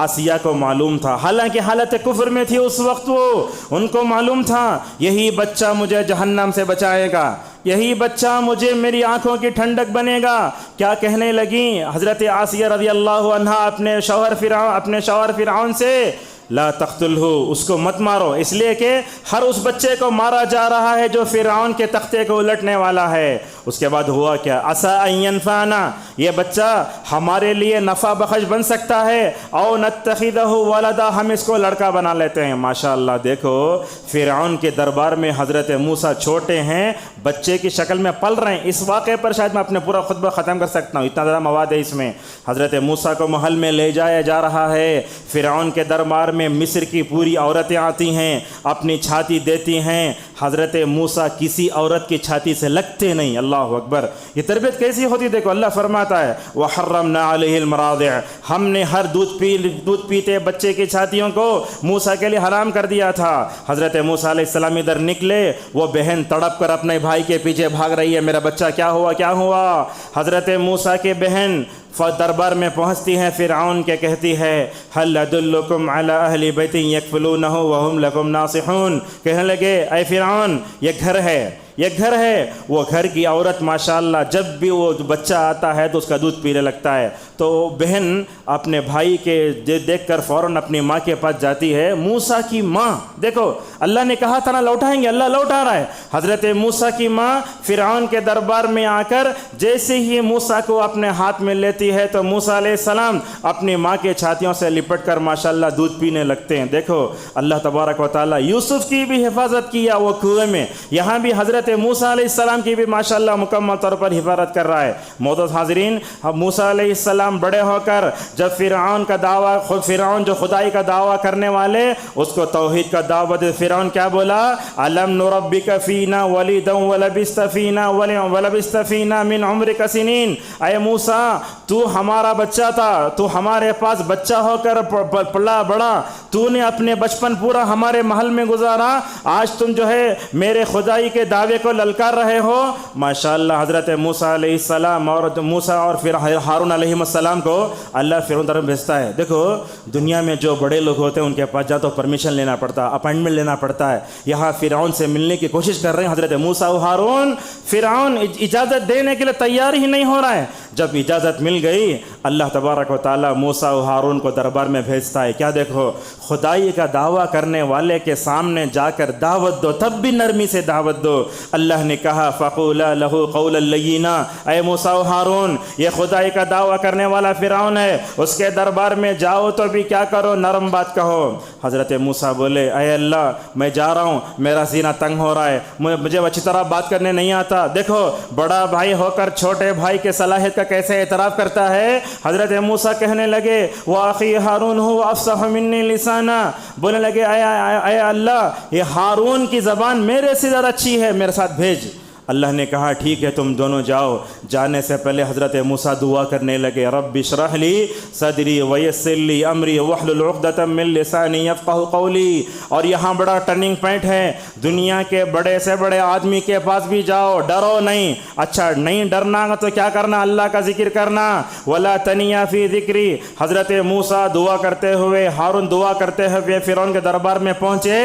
آسیہ کو معلوم تھا، حالانکہ حالت کفر میں تھی اس وقت، وہ ان کو معلوم تھا یہی بچہ مجھے جہنم سے بچائے گا، یہی بچہ مجھے میری آنکھوں کی ٹھنڈک بنے گا۔ کیا کہنے لگیں حضرت آسیہ رضی اللہ عنہا اپنے شوہر فرعون سے، لا تقتلہ، اس کو مت مارو، اس لیے کہ ہر اس بچے کو مارا جا رہا ہے جو فرعون کے تختے کو الٹنے والا ہے۔ اس کے بعد ہوا کیا؟ عسیٰ ان ینفعنا، یہ بچہ ہمارے لیے نفع بخش بن سکتا ہے، او نتخذہ ولدا، ہم اس کو لڑکا بنا لیتے ہیں۔ ماشاءاللہ دیکھو فرعون کے دربار میں حضرت موسیٰ چھوٹے ہیں، بچے کی شکل میں پل رہے ہیں۔ اس واقعے پر شاید میں اپنے پورا خطبہ ختم کر سکتا ہوں، اتنا زیادہ مواد ہے اس میں۔ حضرت موسیٰ کو محل میں لے جایا جا رہا ہے، فرعون کے دربار میں مصر کی پوری عورتیں آتی ہیں، اپنی چھاتی دیتی ہیں، حضرت موسیٰ کسی عورت کی چھاتی سے لگتے نہیں۔ اللہ اکبر! یہ تربیت کیسی ہوتی دیکھو، اللہ فرماتا ہے وَحَرَّمْنَا عَلَيْهِ الْمَرَاضِعَ، ہم نے ہر دودھ پیتے بچے کی چھاتیوں کو موسیٰ کے لیے حرام کر دیا تھا۔ حضرت موسیٰ علیہ السلام ادھر نکلے، وہ بہن تڑپ کر اپنے بھائی کے پیچھے بھاگ رہی ہے، میرا بچہ کیا ہوا۔ حضرت موسیٰ کے بہن دربار میں پہنچتی ہیں، فرعون کے کہتی ہے هل ادلکم علی اہل بیت یکفلونہ وہم لکم ناصحون، کہنے لگے اے فرعون یہ گھر ہے، وہ گھر کی عورت ماشاءاللہ جب بھی وہ بچہ آتا ہے تو اس کا دودھ پینے لگتا ہے۔ تو بہن اپنے بھائی کے دیکھ کر فوراً اپنی ماں کے پاس جاتی ہے۔ موسیٰ کی ماں دیکھو، اللہ نے کہا تھا نا لوٹائیں گے، اللہ لوٹا رہا ہے۔ حضرت موسیٰ کی ماں فرعون کے دربار میں آ کر جیسے ہی موسیٰ کو اپنے ہاتھ میں لیتی ہے تو موسیٰ علیہ السلام اپنی ماں کے چھاتیوں سے لپٹ کر ماشاءاللہ دودھ پینے لگتے ہیں۔ دیکھو اللہ تبارک و تعالیٰ یوسف کی بھی حفاظت کیا وہ کنویں میں، یہاں بھی حضرت موسیٰ علیہ السلام کی بھی ماشاءاللہ مکمل طور پر حفاظت کر رہا ہے۔ معزز حاضرین، موسیٰ علیہ السلام بڑے ہو کر جب فرعون جو خدائی کا دعویٰ کرنے والے اس کو توحید کا دعوت، فرعون کیا بولا؟ الم نربک فینا ولیدا ولبست فینا من عمرک سنین، اے موسیٰ تو ہمارا بچہ تھا، تو ہمارے پاس بچہ ہو کر پلا بڑا، تو نے اپنے بچپن پورا ہمارے محل میں گزارا، آج تم جو ہے میرے خدائی کے دعوے کو للکار رہے ہو۔ ماشاءاللہ حضرت موسیٰ علیہ السلام اور پھر ہارون علیہ السلام کو اللہ فرعون طرف بھیجتا ہے۔ دیکھو دنیا میں جو بڑے لوگ ہوتے ہیں ان کے پاس جا تو پرمیشن لینا پڑتا ہے، اپائنٹمنٹ لینا پڑتا ہے۔ یہاں فرعون سے ملنے کی کوشش کر رہے ہیں حضرت موسیٰ و ہارون، فرعون اجازت دینے کے لیے تیار ہی نہیں ہو رہا ہے۔ جب اجازت مل گئی اللہ تبارک و تعالیٰ موسیٰ و ہارون کو دربار میں بھیجتا ہے۔ کیا دیکھو خدائی کا دعویٰ کرنے والے کے سامنے جا کر دعوت دو، تب بھی نرمی سے دعوت دو۔ اللہ نے کہا فَقُولَا لَهُ قَوْلًا لَّيِّنًا، اے موسیٰ و ہارون، یہ خدائی کا دعویٰ کرنے والا فرعون ہے، اس کے دربار میں جاؤ تو بھی کیا کرو، نرم بات کہو۔ حضرت موسیٰ بولے اے اللہ میں جا رہا ہوں، میرا سینہ تنگ ہو رہا ہے، مجھے اچھی طرح بات کرنے نہیں آتا۔ دیکھو بڑا بھائی ہو کر چھوٹے بھائی کے صلاحیت کا کیسے اعتراف کرتا ہے۔ حضرت موسیٰ کہنے لگے وَأَخِي هَارُونُ هُوَ أَفْصَحُ مِنِّي لِسَانًا، بولنے لگے اے اللہ یہ ہارون کی زبان میرے سے زیادہ اچھی ہے، میرے ساتھ بھیج۔ اللہ نے کہا ٹھیک ہے تم دونوں جاؤ۔ جانے سے پہلے حضرت موسیٰ دعا کرنے لگے رب اشرح لی صدری ویسر لی امری واحلل عقدۃ من لسانی یفقہوا قولی۔ اور یہاں بڑا ٹرننگ پوائنٹ ہے، دنیا کے بڑے سے بڑے آدمی کے پاس بھی جاؤ، ڈرو نہیں۔ اچھا نہیں ڈرنا تو کیا کرنا، اللہ کا ذکر کرنا۔ ولا تنیا فی ذکری، حضرت موسیٰ دعا کرتے ہوئے، ہارون دعا کرتے ہوئے فرعون کے دربار میں پہنچے،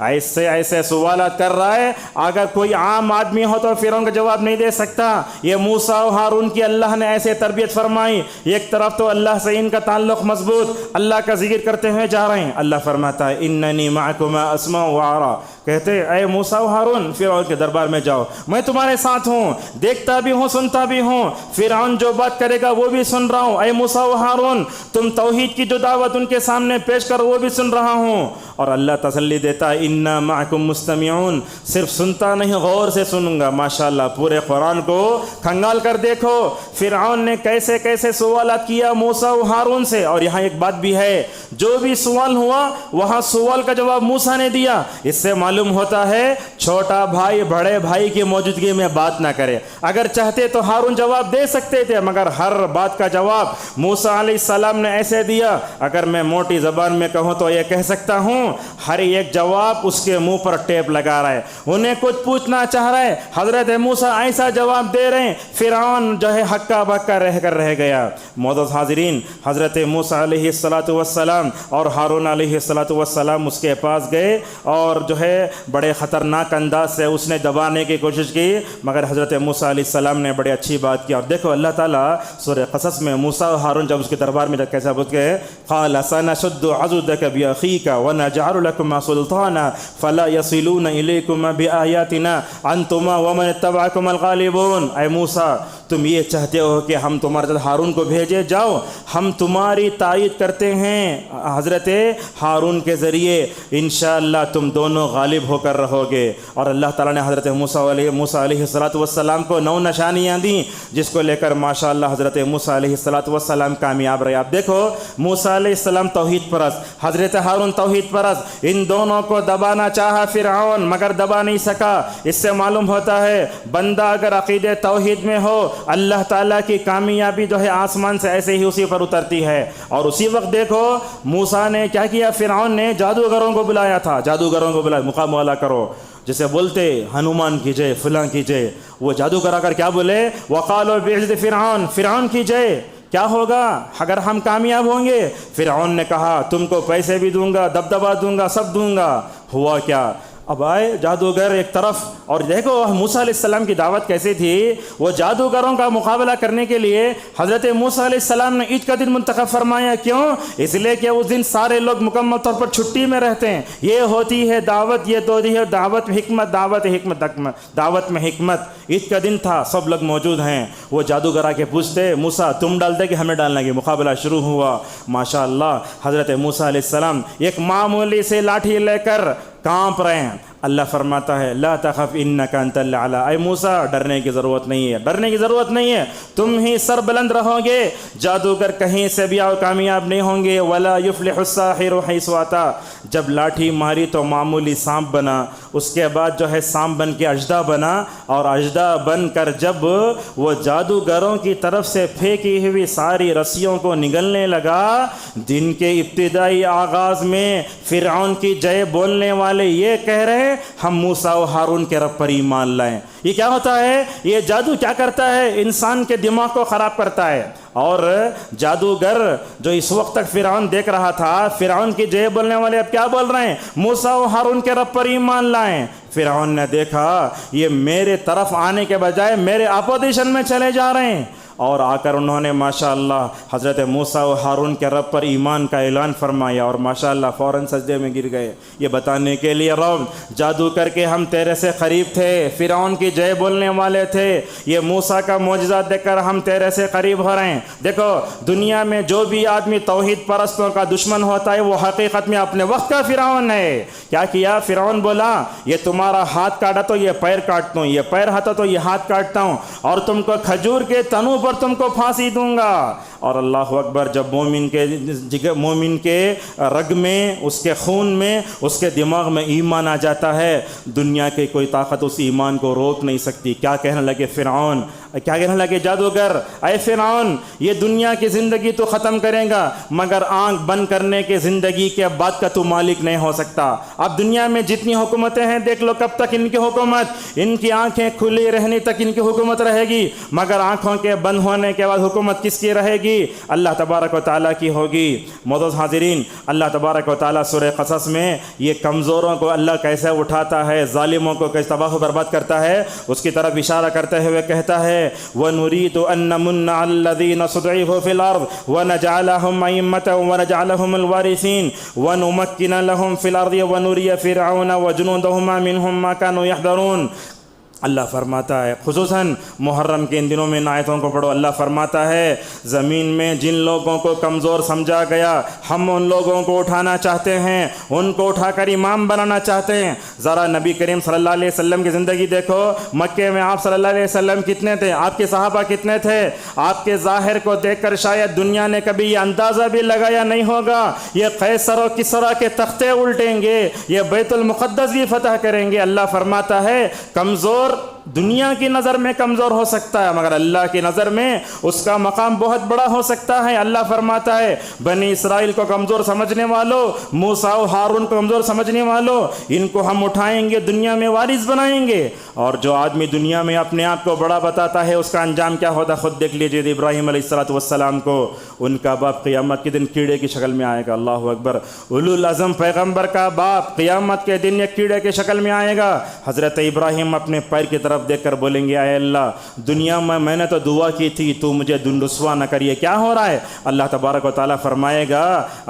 ایسے سوالات کر رہا ہے، اگر کوئی عام آدمی ہو تو فرعون کا جواب نہیں دے سکتا۔ یہ موسیٰ و ہارون کی اللہ نے ایسے تربیت فرمائی، ایک طرف تو اللہ سے ان کا تعلق مضبوط، اللہ کا ذکر کرتے ہوئے جا رہے ہیں۔ اللہ فرماتا ہے اننی معکما اسمع وارا، کہتے اے موسیٰ و ہارون فرعون کے دربار میں جاؤ، میں تمہارے ساتھ ہوں، دیکھتا بھی ہوں سنتا بھی ہوں، فرعون جو بات کرے گا وہ بھی سن رہا ہوں۔ اے موسیٰ و ہارون تم توحید کی جو دعوت ان کے سامنے پیش کرو وہ بھی سن رہا ہوں۔ اور اللہ تسلی دیتا ہے انا معکم مستمعون، صرف سنتا نہیں غور سے سنوں گا۔ ماشاءاللہ پورے قرآن کو کھنگال کر دیکھو فرعون نے کیسے کیسے سوالات کیا موسیٰ و ہارون سے۔ اور یہاں ایک بات بھی ہے، جو بھی سوال ہوا وہاں سوال کا جواب موسیٰ نے دیا۔ اس سے معلوم ہوتا ہے چھوٹا بھائی بڑے بھائی کی موجودگی میں بات نہ کرے۔ اگر چاہتے تو ہارون جواب دے سکتے تھے، مگر ہر بات کا جواب موسیٰ علیہ السلام نے ایسے دیا۔ اگر میں موٹی زبان میں کہوں تو یہ کہہ سکتا ہوں ہر ایک جواب اس کے منہ پر ٹیپ لگا رہا ہے، انہیں کچھ پوچھنا چاہ رہا ہے، حضرت موسیٰ ایسا جواب دے رہے ہیں فرعون جو ہے ہکا بکا رہ گیا۔ معزز حاضرین، حضرت موسیٰ علیہ السلام اور ہارون علیہ السلام اس کے پاس گئے اور جو ہے بڑے خطرناک انداز سے اس نے دبانے کی کوشش کی، مگر حضرت موسیٰ علیہ السلام نے بڑی اچھی بات کی۔ اور دیکھو اللہ تعالیٰ سورہ قصص میں موسیٰ و ہارون جب اس کے دربار میں کیسا بول گئے قال سنشد عضدک باخیک ونجعل لکما سلطانا فلا یصلون الیکما بآیاتنا انتما ومن اتبعکما الغالبون۔ اے موسیٰ تم یہ چاہتے ہو کہ ہم تمہارے ساتھ ہارون کو بھیجے، جاؤ ہم تمہاری تائید کرتے ہیں حضرت ہارون کے ذریعے، انشاءاللہ تم دونوں غالب ہو کر رہو گے۔ اور اللہ تعالیٰ نے حضرت موسیٰ علیہ السلام کو 9 نشانیاں دیں، جس کو لے کر ماشاءاللہ حضرت موسیٰ علیہ السلام کامیاب رہے۔ آپ دیکھو موسیٰ علیہ السلام توحید پرست، حضرت ہارون توحید پرست، ان دونوں کو دبانا چاہا فرعون مگر دبا نہیں سکا۔ اس سے معلوم ہوتا ہے بندہ اگر عقیدہ توحید میں ہو اللہ تعالیٰ کی کامیابی جو ہے آسمان سے ایسے ہی اسی پر اترتی ہے۔ اور اسی وقت دیکھو موسیٰ نے کیا کیا، فرعون نے جادوگروں کو بلایا تھا، جادوگروں کو بلایا مقابلہ کرو، جسے بولتے ہنومان کی جے فلاں کی جے، وہ جادوگر آ کر کیا بولے وقالوا بعزت فرعون کی جے، کیا ہوگا اگر ہم کامیاب ہوں گے؟ فرعون نے کہا تم کو پیسے بھی دوں گا، دبدبہ دوں گا، سب دوں گا۔ ہوا کیا، اب آئے جادوگر ایک طرف، اور دیکھو موسیٰ علیہ السلام کی دعوت کیسی تھی، وہ جادوگروں کا مقابلہ کرنے کے لیے حضرت موسیٰ علیہ السلام نے عید کا دن منتخب فرمایا۔ کیوں؟ اس لیے کہ اس دن سارے لوگ مکمل طور پر چھٹی میں رہتے ہیں، یہ ہوتی ہے دعوت، یہ تو ہے دعوت میں حکمت۔ عید کا دن تھا، سب لوگ موجود ہیں، وہ جادوگر آ کے پوچھتے موسیٰ تم ڈالتے کہ ہمیں ڈالنا ہے؟ مقابلہ شروع ہوا۔ ماشاءاللہ حضرت موسیٰ علیہ السلام ایک معمولی سے لاٹھی لے کر کانپ رہے ہیں۔ اللہ فرماتا ہے لا تخف انک انت الاعلی، اے موسیٰ ڈرنے کی ضرورت نہیں ہے، ڈرنے کی ضرورت نہیں ہے، تم ہی سر بلند رہو گے، جادوگر کہیں سے بھی کامیاب نہیں ہوں گے۔ ولا یفلح الساحر حیث اتی، جب لاٹھی ماری تو معمولی سانپ بنا، اس کے بعد جو ہے سانپ بن کے اژدھا بنا، اور اژدھا بن کر جب وہ جادوگروں کی طرف سے پھینکی ہوئی ساری رسیوں کو نگلنے لگا، دن کے ابتدائی آغاز میں فرعون کی جے بولنے والے یہ کہہ رہے ہم موسیٰ و ہارون کے رب پر ایمان لائیں۔ یہ کیا ہوتا ہے، یہ جادو کیا کرتا ہے، انسان کے دماغ کو خراب کرتا ہے۔ اور جادوگر جو اس وقت تک فرعون دیکھ رہا تھا، فرعون کی جے بولنے والے اب کیا بول رہے ہیں، موسیٰ و ہارون کے رب پر ایمان لائیں۔ فرعون نے دیکھا یہ میرے طرف آنے کے بجائے میرے اپوزیشن میں چلے جا رہے ہیں، اور آ کر انہوں نے ماشاءاللہ حضرت موسیٰ و ہارون کے رب پر ایمان کا اعلان فرمایا اور ماشاءاللہ فوراً سجدے میں گر گئے، یہ بتانے کے لیے رب جادو کر کے ہم تیرے سے قریب تھے، فرعون کی جے بولنے والے تھے، یہ موسیٰ کا معجزہ دیکھ کر ہم تیرے سے قریب ہو رہے ہیں۔ دیکھو دنیا میں جو بھی آدمی توحید پرستوں کا دشمن ہوتا ہے وہ حقیقت میں اپنے وقت کا فرعون ہے۔ کیا کیا؟ فرعون بولا یہ تمہارا ہاتھ کاٹا تو یہ پیر کاٹتا ہوں، یہ پیر ہٹا تو یہ ہاتھ کاٹتا ہوں، اور تم کو کھجور کے تنوں پر تم کو پھانسی دوں گا۔ اور اللہ اکبر، جب مومن کے رگ میں، اس کے خون میں، اس کے دماغ میں ایمان آ جاتا ہے، دنیا کی کوئی طاقت اس ایمان کو روک نہیں سکتی۔ کیا کہنے لگے فرعون، کیا کہنے لگے جادوگر، اے فرعون یہ دنیا کی زندگی تو ختم کرے گا مگر آنکھ بند کرنے کے زندگی کے بعد کا تو مالک نہیں ہو سکتا۔ اب دنیا میں جتنی حکومتیں ہیں دیکھ لو، کب تک ان کی حکومت، ان کی آنکھیں کھلی رہنے تک ان کی حکومت رہے گی، مگر آنکھوں کے بند ہونے کے بعد حکومت کس کی رہے گی؟ اللہ تبارک و تعالیٰ کی ہوگی۔ معزز حاضرین، اللہ تبارک و تعالیٰ سورہ قصص میں یہ کمزوروں کو اللہ کیسے اٹھاتا ہے، ظالموں کو کیسے تباہ و برباد کرتا ہے، اس کی طرف اشارہ کرتے ہوئے کہتا ہے وَنُرِيدُ أَن نَّمُنَّ عَلَى الَّذِينَ اسْتُضْعِفُوا فِي الْأَرْضِ وَنَجْعَلَهُمْ أَئِمَّةً وَنَجْعَلَهُمُ الْوَارِثِينَ وَنُمَكِّنَ لَهُمْ فِي الْأَرْضِ وَنُرِيَ فِرْعَوْنَ وَجُنُودَهُ مِنْهُمْ مَا كَانُوا يَحْذَرُونَ۔ اللہ فرماتا ہے، خصوصاً محرم کے ان دنوں میں ان آیتوں کو پڑھو، اللہ فرماتا ہے زمین میں جن لوگوں کو کمزور سمجھا گیا ہم ان لوگوں کو اٹھانا چاہتے ہیں، ان کو اٹھا کر امام بنانا چاہتے ہیں۔ ذرا نبی کریم صلی اللہ علیہ وسلم کی زندگی دیکھو، مکے میں آپ صلی اللہ علیہ وسلم کتنے تھے، آپ کے صحابہ کتنے تھے؟ آپ کے ظاہر کو دیکھ کر شاید دنیا نے کبھی یہ اندازہ بھی لگایا نہیں ہوگا یہ قیصر و کسریٰ کے تختے الٹیں گے، یہ بیت المقدس بھی فتح کریں گے۔ اللہ فرماتا ہے کمزور دنیا کی نظر میں کمزور ہو سکتا ہے مگر اللہ کی نظر میں اس کا مقام بہت بڑا ہو سکتا ہے۔ اللہ فرماتا ہے بنی اسرائیل کو کمزور سمجھنے والوں، موسیٰ و ہارون کو کمزور سمجھنے والوں، ان کو ہم اٹھائیں گے، دنیا میں وارث بنائیں گے۔ اور جو آدمی دنیا میں اپنے آپ کو بڑا بتاتا ہے اس کا انجام کیا ہوتا خود دیکھ لیجیے۔ ابراہیم علیہ السلام کو ان کا باپ قیامت کے دن کیڑے کی شکل میں آئے گا، اللہ اکبر۔ اولو العزم پیغمبر کا باپ قیامت کے دن ایک کیڑے کی شکل میں آئے گا۔ حضرت ابراہیم اپنے پیر کی طرف دیکھ کر بولیں گے اے اللہ دنیا میں نے تو دعا کی تھی تو مجھے رسوا نہ کریے، کیا ہو رہا ہے؟ اللہ تبارک و تعالیٰ فرمائے گا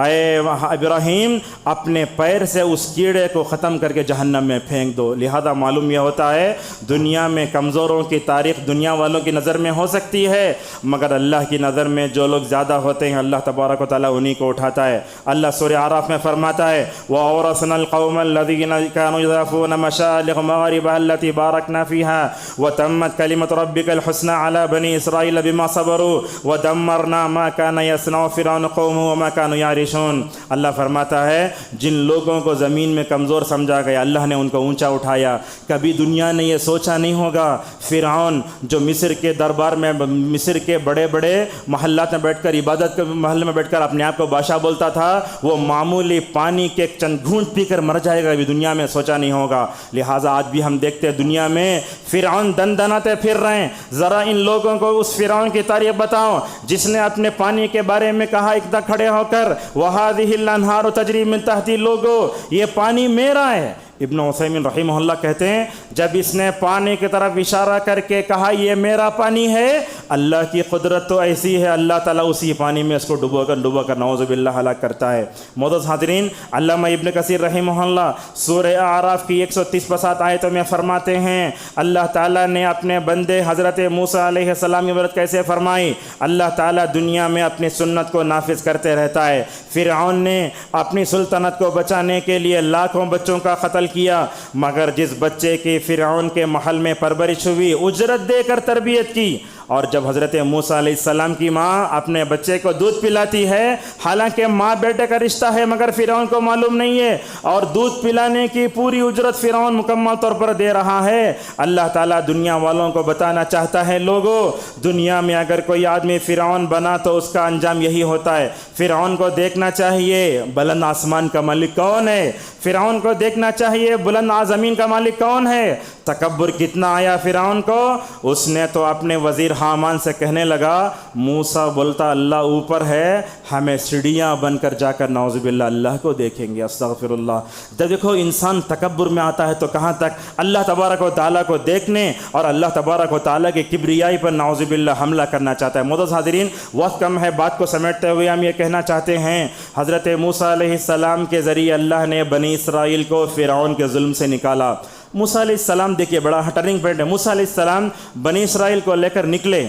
اے ابراہیم اپنے پیر سے اس کیڑے کو ختم کر کے جہنم میں پھینک دو۔ لہذا معلوم یہ ہوتا ہے دنیا میں کمزوروں کی تاریخ دنیا والوں کی نظر میں ہو سکتی ہے مگر اللہ کی نظر میں جو لوگ زیادہ ہوتے ہیں اللہ تبارک و تعالیٰ انہی کو اٹھاتا ہے۔ اللہ سورہ اعراف میں فرماتا ہے وَأَوْرَثْنَا الْقَوْمَ الَّذِينَ كَانُوا يَخَافُونَ مَشَارِقَ مَغَارِبَهَا الَّتِي بَارَكْنَا فِيهَا وَتَمَّتْ كَلِمَةُ رَبِّكَ الْحُسْنَى عَلَى بَنِي إِسْرَائِيلَ بِمَا صَبَرُوا وَدَمَّرْنَا مَا كَانَ يَصْنَعُ فِرْعَوْنُ قَوْمُهُ وَمَا كَانُوا يَعْرِشُونَ۔ اللہ فرماتا ہے جن لوگوں کو زمین میں کمزور سمجھا گیا اللہ نے ان کو اونچا اٹھایا۔ کبھی دنیا نے یہ سوچا نہیں ہوگا فرعون جو مصر کے دربار میں مصر کے بڑے بڑے محلات میں بیٹھ کر عبادت کے محل میں بیٹھ کر اپنے آپ کو بادشاہ بولتا تھا، وہ معمولی پانی کے چند گھونٹ پی کر مر جائے گا، ابھی دنیا میں سوچا نہیں ہوگا۔ لہٰذا آج بھی ہم دیکھتے ہیں دنیا میں فرعون دندناتے پھر رہے ہیں۔ ذرا ان لوگوں کو اس فرعون کی تاریخ بتاؤ جس نے اپنے پانی کے بارے میں کہا اقدا کھڑے ہو کر وَهَذِهِ الْأَنْهَارُ تَجْرِي مِن تَحْتِي، لوگو یہ پانی میرا ہے۔ ابن عثیمین رحمہ اللہ کہتے ہیں جب اس نے پانی کی طرف اشارہ کر کے کہا یہ میرا پانی ہے، اللہ کی قدرت تو ایسی ہے اللہ تعالیٰ اسی پانی میں اس کو ڈبو کر نعوذ باللہ ہلاک کرتا ہے۔ معزز حاضرین، علامہ ابن کثیر رحمہ اللہ سورہ اعراف کی 130 آیتوں میں فرماتے ہیں اللہ تعالیٰ نے اپنے بندے حضرت موسیٰ علیہ السلام کی مدد کیسے فرمائی۔ اللہ تعالیٰ دنیا میں اپنی سنت کو نافذ کرتے رہتا ہے۔ فرعون نے اپنی سلطنت کو بچانے کے لیے لاکھوں بچوں کا قتل کیا مگر جس بچے کی فرعون کے محل میں پرورش ہوئی اجرت دے کر تربیت کی، اور جب حضرت موسیٰ علیہ السلام کی ماں اپنے بچے کو دودھ پلاتی ہے، حالانکہ ماں بیٹے کا رشتہ ہے مگر فرعون کو معلوم نہیں ہے، اور دودھ پلانے کی پوری اجرت فرعون مکمل طور پر دے رہا ہے۔ اللہ تعالیٰ دنیا والوں کو بتانا چاہتا ہے لوگوں دنیا میں اگر کوئی آدمی فرعون بنا تو اس کا انجام یہی ہوتا ہے۔ فرعون کو دیکھنا چاہیے بلند آسمان کا مالک کون ہے، فرعون کو دیکھنا چاہیے بلند زمین کا مالک کون ہے۔ تکبر کتنا آیا فرعون کو، اس نے تو اپنے وزیر حامان سے کہنے لگا، موسیٰ بولتا اللہ اوپر ہے، ہمیں سیڑھیاں بن کر جا کر نعوذ باللہ اللہ کو دیکھیں گے، استغفر اللہ۔ جب دیکھو انسان تکبر میں آتا ہے تو کہاں تک اللہ تبارک و تعالیٰ کو دیکھنے اور اللہ تبارک و تعالیٰ کی کبریائی پر نعوذ باللہ حملہ کرنا چاہتا ہے۔ معزز حاضرین، وقت کم ہے، بات کو سمیٹتے ہوئے ہم یہ کہنا چاہتے ہیں، حضرت موسیٰ علیہ السلام کے ذریعے اللہ نے بنی اسرائیل کو فرعون کے ظلم سے نکالا۔ موسیٰ علیہ السلام دیکھیے بڑا ٹرننگ پوائنٹ ہے، موسیٰ علیہ السلام بنی اسرائیل کو لے کر نکلے،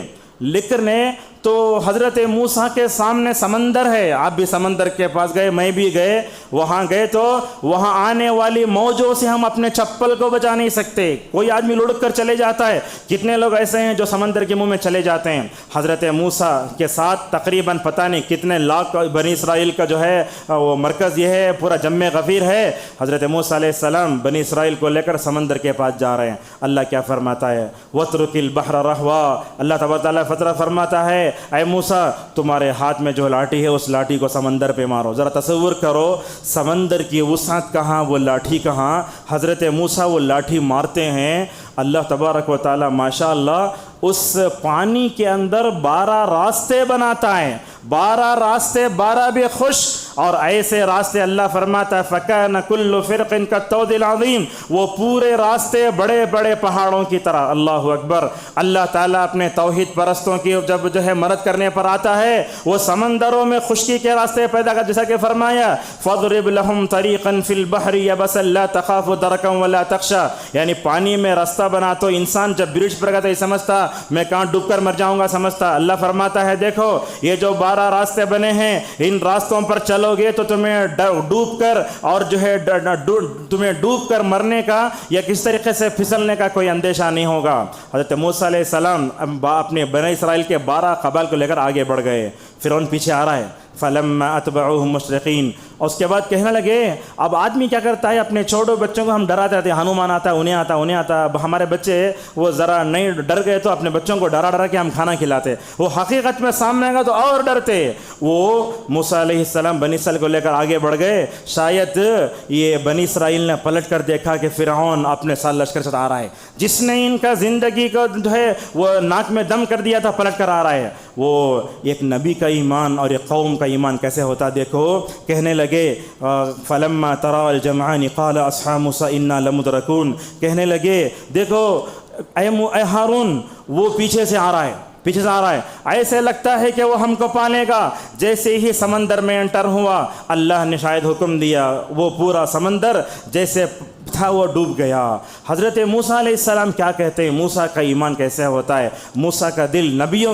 تو حضرت موسیٰ کے سامنے سمندر ہے، آپ بھی سمندر کے پاس گئے، میں بھی گئے، وہاں گئے تو وہاں آنے والی موجوں سے ہم اپنے چپل کو بچا نہیں سکتے، کوئی آدمی لڑک کر چلے جاتا ہے، کتنے لوگ ایسے ہیں جو سمندر کے منہ میں چلے جاتے ہیں۔ حضرت موسیٰ کے ساتھ تقریباً پتہ نہیں کتنے لاکھ بنی اسرائیل کا جو ہے وہ مرکز یہ ہے، پورا جم غفیر ہے۔ حضرت موسیٰ علیہ السلام بنی اسرائیل کو لے کر سمندر کے پاس جا رہے ہیں، اللہ کیا فرماتا ہے، وَاتْرُكِ الْبَحْرَ رَهْوًا، اللہ تبارک تعالیٰ فترہ فرماتا ہے اے موسیٰ تمہارے ہاتھ میں جو لاٹھی ہے اس لاٹھی کو سمندر پہ مارو۔ ذرا تصور کرو سمندر کی وسعت کہاں، وہ لاٹھی کہاں، حضرت موسیٰ وہ لاٹھی مارتے ہیں، اللہ تبارک و تعالیٰ ماشاء اللہ اس پانی کے اندر 12 راستے بناتا ہے، 12 راستے، 12 بھی خشک، اور ایسے راستے اللہ فرماتا ہے فَكَانَ كُلُّ فِرْقٍ كَالطَّوْدِ الْعَظِيمِ، وہ پورے راستے بڑے بڑے پہاڑوں کی طرح۔ اللہ اکبر۔ اللہ تعالیٰ اپنے توحید پرستوں کی جب جو ہے مدد کرنے پر آتا ہے، وہ سمندروں میں خشکی کے راستے پیدا کر، جیسا کہ فرمایا فَاضْرِبْ لَهُمْ طَرِيقًا فِي الْبَحْرِ يَبَسًا لَا تَخَافُ دَرَكًا وَلَا تَخْشَىٰ، یعنی پانی میں راستہ بنا تو انسان جب برج پر گیا سمجھتا میں کہاں ڈوب کر مر جاؤں گا، سمجھتا۔ اللہ فرماتا ہے دیکھو یہ جو 12 راستے بنے ہیں، ان راستوں پر چلو گے تو تمہیں ڈوب کر اور جو ہے تمہیں ڈوب کر مرنے کا یا کس طریقے سے پھسلنے کا کوئی اندیشہ نہیں ہوگا۔ حضرت موسیٰ علیہ السلام اپنے بنی اسرائیل کے 12 قبائل کو لے کر آگے بڑھ گئے، فرعون پیچھے آ رہا ہے، فَلَمَّا أَتْبَعُوهُمْ مُشْرِقِينَ، اور اس کے بعد کہنے لگے اب آدمی کیا کرتا ہے اپنے چھوٹے بچوں کو ہم ڈراتے رہتے ہیں، ہنومان آتا ہے انہیں آتا، اب ہمارے بچے وہ ذرا نہیں ڈر گئے تو اپنے بچوں کو ڈرا کے ہم کھانا کھلاتے، وہ حقیقت میں سامنے آئے گا تو اور ڈرتے۔ وہ موسیٰ علیہ السلام بنی اسرائیل کو لے کر آگے بڑھ گئے، شاید یہ بنی اسرائیل نے پلٹ کر دیکھا کہ فرعون اپنے ساتھ لشکر سے آ رہا ہے، جس نے ان کا زندگی کو جو ہے وہ ناک میں دم کر دیا تھا پلٹ کر آ رہا ہے۔ وہ ایک نبی کا ایمان اور ایک قوم کا ایمان کیسے ہوتا دیکھو، کہنے لگے فَلَمَّا تَرَى الْجَمْعَانِ قَالَ أَصْحَابُ مُوسَىٰ إِنَّا لَمُدْرَكُونَ، کہنے لگے دیکھو اے ہارون وہ پیچھے سے آ رہا ہے، ایسے لگتا ہے کہ وہ ہم کو پالے گا۔ جیسے ہی سمندر میں انٹر ہوا اللہ نے شاید حکم دیا، وہ پورا سمندر جیسے تھا وہ ڈوب گیا۔ حضرت موسیٰ علیہ السلام کیا کہتے ہیں، موسیٰ کا ایمان کیسے ہوتا ہے، موسیٰ کا دل، نبیوں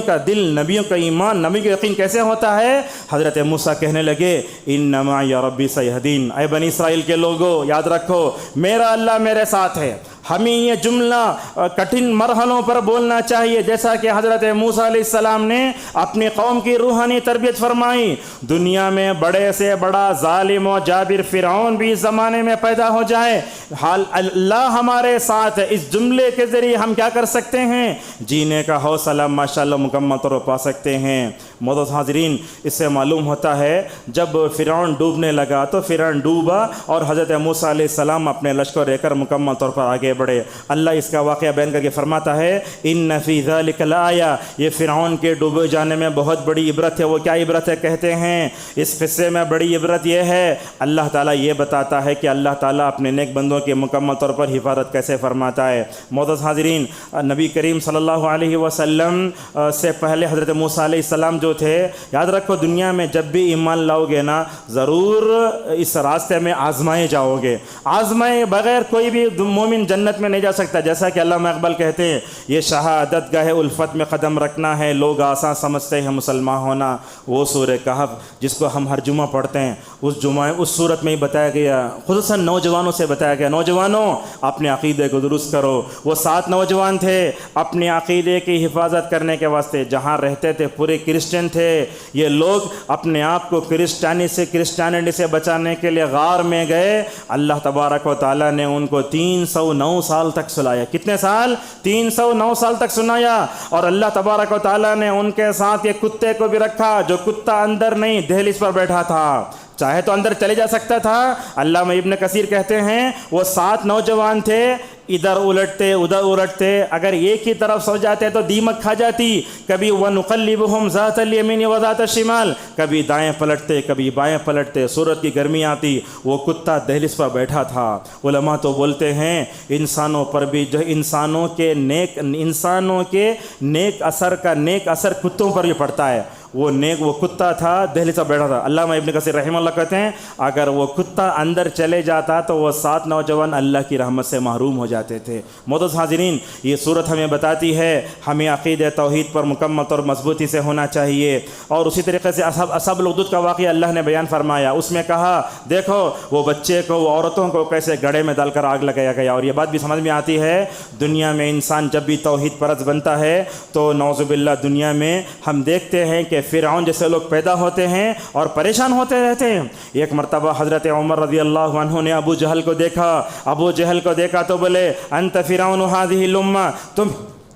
کا ایمان، نبی کا یقین کیسے ہوتا ہے۔ حضرت موسیٰ کہنے لگے اِنَّ مَعِیَ رَبِّی سَیَہْدِینِ، اے بنی اسرائیل کے لوگوں یاد رکھو میرا اللہ میرے ساتھ ہے۔ ہمیں یہ جملہ کٹھن مرحلوں پر بولنا چاہیے، جیسا کہ حضرت موسیٰ علیہ السلام نے اپنی قوم کی روحانی تربیت فرمائی۔ دنیا میں بڑے سے بڑا ظالم و جابر فرعون بھی اس زمانے میں پیدا ہو جائے، حال اللہ ہمارے ساتھ ہے۔ اس جملے کے ذریعے ہم کیا کر سکتے ہیں، جینے کا حوصلہ ماشاءاللہ مکمل طور پر پا سکتے ہیں۔ معزز حاضرین، اس سے معلوم ہوتا ہے جب فرعون ڈوبنے لگا تو فرعون ڈوبا اور حضرت موسیٰ علیہ السلام اپنے لشکر لے کر مکمل طور پر آگے بڑھے۔ اللہ اس کا واقعہ بیان کر کے فرماتا ہے ان فی ذلک لآیہ، یہ فرعون کے ڈوبے جانے میں بہت بڑی عبرت ہے۔ وہ کیا عبرت ہے کہتے ہیں، اس قصے میں بڑی عبرت یہ ہے اللہ تعالیٰ یہ بتاتا ہے کہ اللہ تعالیٰ اپنے نیک بندوں کی مکمل طور پر حفاظت کیسے فرماتا ہے۔ معزز حاضرین، نبی کریم صلی اللہ علیہ وسلم سے پہلے حضرت موسیٰ علیہ السلام جو تھے، یاد رکھو دنیا میں جب بھی ایمان لاؤ گے نا ضرور اس راستے میں آزمائے جاؤ گے، آزمائے بغیر کوئی بھی مومن جنت میں نہیں جا سکتا۔ جیسا کہ علامہ اقبال کہتے ہیں یہ شہادت گاہ الفت میں قدم رکھنا ہے، لوگ آسان سمجھتے ہیں مسلمان ہونا۔ وہ سورہ کہف جس کو ہم ہر جمعہ پڑھتے ہیں، اس صورت میں ہی بتایا گیا، خصوصاً نوجوانوں سے بتایا گیا نوجوانوں اپنے عقیدے کو درست کرو۔ وہ 7 نوجوان تھے اپنے عقیدے کی حفاظت کرنے کے واسطے، جہاں رہتے تھے پورے کرسچن تھے، یہ لوگ اپنے آپ کو کرسچینٹی سے بچانے کے لیے غار میں گئے۔ اللہ تبارک و تعالیٰ نے ان کو 309 سال تک سلایا۔ کتنے سال؟ 309 سال تک سنایا۔ اور اللہ تبارک و تعالیٰ نے ان کے ساتھ یہ کتے کو بھی رکھا، جو کتا اندر نہیں دہلیز پر بیٹھا تھا، چاہے تو اندر چلے جا سکتا تھا۔ علامہ ابن کثیر کہتے ہیں وہ 7 نوجوان تھے، ادھر الٹتے ادھر الٹتے، اگر ایک ہی طرف سو جاتے تو دیمک کھا جاتی. کبھی وَنُقَلِّبُهُمْ ذَاتَ الْيَمِينِ وَذَاتَ الشِّمَالِ، کبھی دائیں پلٹتے کبھی بائیں پلٹتے. سورج کی گرمی آتی، وہ کتا دہلیز پر بیٹھا تھا. علماء تو بولتے ہیں انسانوں پر بھی جو انسانوں کے نیک اثر کتوں پر بھی پڑتا ہے. وہ کتا تھا دہلیز پر بیٹھا تھا. علامہ ابن کثیر رحمہ اللہ کہتے ہیں اگر وہ کتا اندر چلے جاتا تو وہ 7 نوجوان اللہ کی رحمت سے محروم ہو جاتے تھے. معزز حاضرین، یہ صورت ہمیں بتاتی ہے ہمیں عقیدہ توحید پر مکمل اور مضبوطی سے ہونا چاہیے. اور اسی طریقے سے اصحاب الاخدود کا واقعہ اللہ نے بیان فرمایا. اس میں کہا دیکھو وہ بچے کو، وہ عورتوں کو کیسے گڑھے میں ڈال کر آگ لگایا گیا. اور یہ بات بھی سمجھ میں آتی ہے دنیا میں انسان جب بھی توحید پرست بنتا ہے تو نعوذ باللہ دنیا میں ہم دیکھتے ہیں کہ فرعون جیسے لوگ پیدا ہوتے ہیں اور پریشان ہوتے رہتے ہیں. ایک مرتبہ حضرت عمر رضی اللہ عنہ نے ابو جہل کو دیکھا تو بولے انت فرعون هذه الامه، تم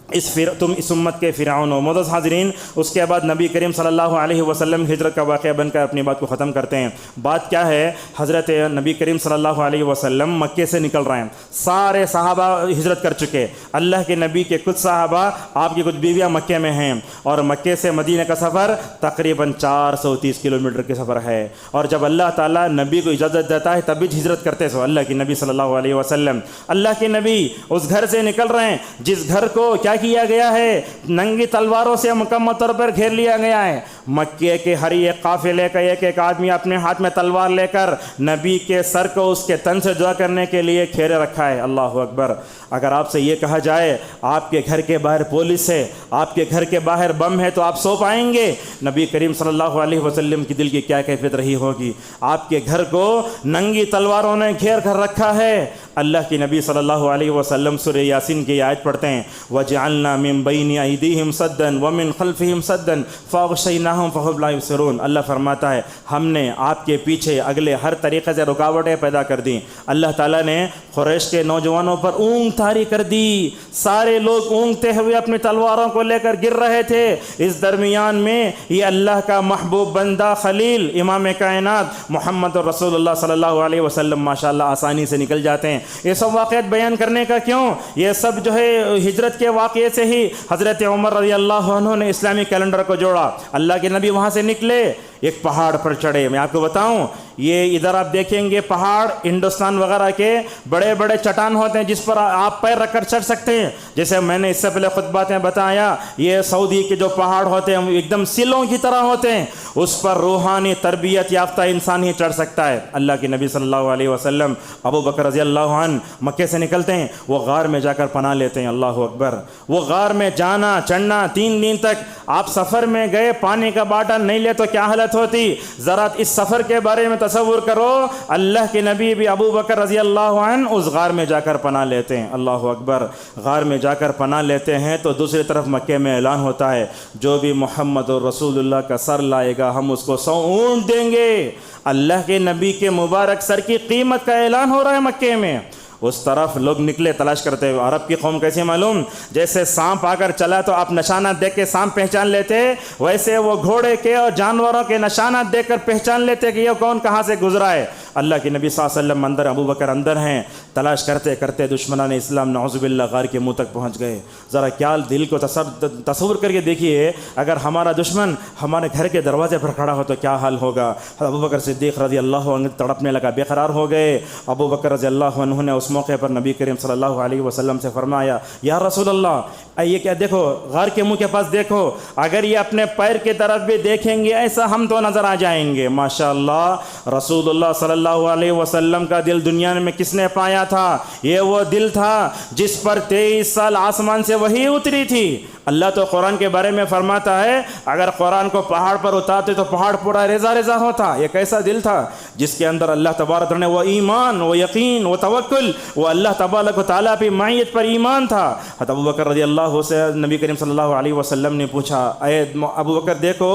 اس امت کے فرعون ہو. معزز حاضرین، اس کے بعد نبی کریم صلی اللہ علیہ وسلم ہجرت کا واقعہ بن کر اپنی بات کو ختم کرتے ہیں. بات کیا ہے؟ حضرت نبی کریم صلی اللہ علیہ وسلم مکے سے نکل رہے ہیں. سارے صحابہ ہجرت کر چکے. اللہ کے نبی کے کچھ صحابہ، آپ کی کچھ بیویاں مکے میں ہیں. اور مکے سے مدینہ کا سفر تقریباً 430 کلومیٹر کے سفر ہے. اور جب اللہ تعالیٰ نبی کو اجازت دیتا ہے تبھی ہجرت کرتے سو اللہ کے نبی صلی اللہ علیہ وسلم. اللہ کے نبی اس گھر سے نکل رہے ہیں جس گھر کو کیا گیا ہے، ننگی تلواروں سے مکمل طور پر گھیر لیا گیا ہے. مکے کے ہر ایک قافلے کا ایک آدمی اپنے ہاتھ میں تلوار لے کر نبی کے سر کو اس کے تن سے جدا کرنے کے لیے گھیرے رکھا ہے. اللہ اکبر. اگر آپ سے یہ کہا جائے آپ کے گھر کے باہر پولیس ہے، آپ کے گھر کے باہر بم ہے، تو آپ سو پائیں گے؟ نبی کریم صلی اللہ علیہ وسلم کی دل کی کیا کیفیت رہی ہوگی. آپ کے گھر کو ننگی تلواروں نے گھیر کر رکھا ہے. اللہ کی نبی صلی اللہ علیہ وسلم سورہ یاسین کی آیت پڑھتے ہیں وَجَعَلْنَا مِن بَيْنِ أَيْدِيهِمْ سَدًّا وَمِن خَلْفِهِمْ سَدًّا فَأَغْشَيْنَاهُمْ فَهُمْ لَا يُبْصِرُونَ. اللہ فرماتا ہے ہم نے آپ کے پیچھے اگلے ہر طریقے سے رکاوٹیں پیدا کر دیں. اللہ تعالیٰ نے قریش کے نوجوانوں پر اونگ طاری کر دی. سارے لوگ اونگتے ہوئے اپنی تلواروں کو لے کر گر رہے تھے. اس درمیان میں یہ اللہ کا محبوب بندہ خلیل امام کائنات محمد رسول اللہ صلی اللہ علیہ وسلم ماشاءاللہ آسانی سے نکل جاتے ہیں. یہ سب واقعات بیان کرنے کا کیوں؟ یہ سب جو ہے ہجرت کے واقعے سے ہی حضرت عمر رضی اللہ عنہ نے اسلامی کیلنڈر کو جوڑا. اللہ کے نبی وہاں سے نکلے، ایک پہاڑ پر چڑھے. میں آپ کو بتاؤں یہ ادھر آپ دیکھیں گے پہاڑ ہندوستان وغیرہ کے بڑے بڑے چٹان ہوتے ہیں جس پر آپ پیر رکھ کر چڑھ سکتے ہیں. جیسے میں نے اس سے پہلے خطبات میں بتایا یہ سعودی کے جو پہاڑ ہوتے ہیں ایک دم سلوں کی طرح ہوتے ہیں، اس پر روحانی تربیت یافتہ انسان ہی چڑھ سکتا ہے. اللہ کے نبی صلی اللہ علیہ وسلم ابو بکر رضی اللہ عنہ مکے سے نکلتے ہیں، وہ غار میں جا کر پناہ لیتے ہیں. اللہ اکبر. وہ غار میں جانا چڑھنا 3 دن تک. آپ سفر میں گئے، پانی کا باٹل نہیں لے تو کیا حالت ہوتی؟ ذرا اس سفر کے بارے میں تصور کرو. اللہ کے نبی بھی ابو بکر رضی اللہ عنہ اس غار میں جا کر پناہ لیتے ہیں. اللہ اکبر. غار میں جا کر پناہ لیتے ہیں تو دوسری طرف مکے میں اعلان ہوتا ہے جو بھی محمد رسول اللہ کا سر لائے گا ہم اس کو 100 اونٹ دیں گے. اللہ کے نبی کے مبارک سر کی قیمت کا اعلان ہو رہا ہے مکے میں. اس طرف لوگ نکلے تلاش کرتے ہوئے. عرب کی قوم کیسے معلوم؟ جیسے سانپ آ کر چلا تو آپ نشانات دیکھ کے سانپ پہچان لیتے، ویسے وہ گھوڑے کے اور جانوروں کے نشانات دیکھ کر پہچان لیتے کہ یہ کون کہاں سے گزرا ہے. اللہ کے نبی صلی اللہ علیہ وسلم اندر، ابو بکر اندر ہیں. تلاش کرتے کرتے دشمنان اسلام نعوذ باللہ غار کے منہ تک پہنچ گئے. ذرا کیا دل کو تصور کر کے دیکھیے اگر ہمارا دشمن ہمارے گھر کے دروازے پر کھڑا ہو تو کیا حال ہوگا. ابو بکر صدیق رضی اللہ عنہ تڑپنے لگا، بے قرار ہو گئے. ابو بکر رضی اللہ عنہ نے اس موقع پر نبی کریم صلی اللہ علیہ وسلم سے فرمایا یا رسول اللہ یہ کیا دیکھو غار کے منہ کے پاس دیکھو، اگر یہ اپنے پیر کی طرف بھی دیکھیں گے ایسا ہم تو نظر آ جائیں گے. ماشاءاللہ رسول اللہ صلی اللہ علیہ وسلم کا دل دنیا میں کس نے پایا تھا؟ یہ وہ دل تھا جس پر 23 سال آسمان سے وحی اتری تھی. اللہ تو قرآن کے بارے میں فرماتا ہے اگر قرآن کو پہاڑ پر اتارتے تو پہاڑ پورا ریزہ ریزہ ہوتا. یہ کیسا دل تھا جس کے اندر اللہ تبارک نے وہ ایمان، وہ یقین، وہ توکل، وہ اللہ تبارک و تعالیٰ پہ معیت پر ایمان تھا. حضرت ابو بکر رضی اللہ سے نبی کریم صلی اللہ علیہ وسلم نے پوچھا اے ابو بکر دیکھو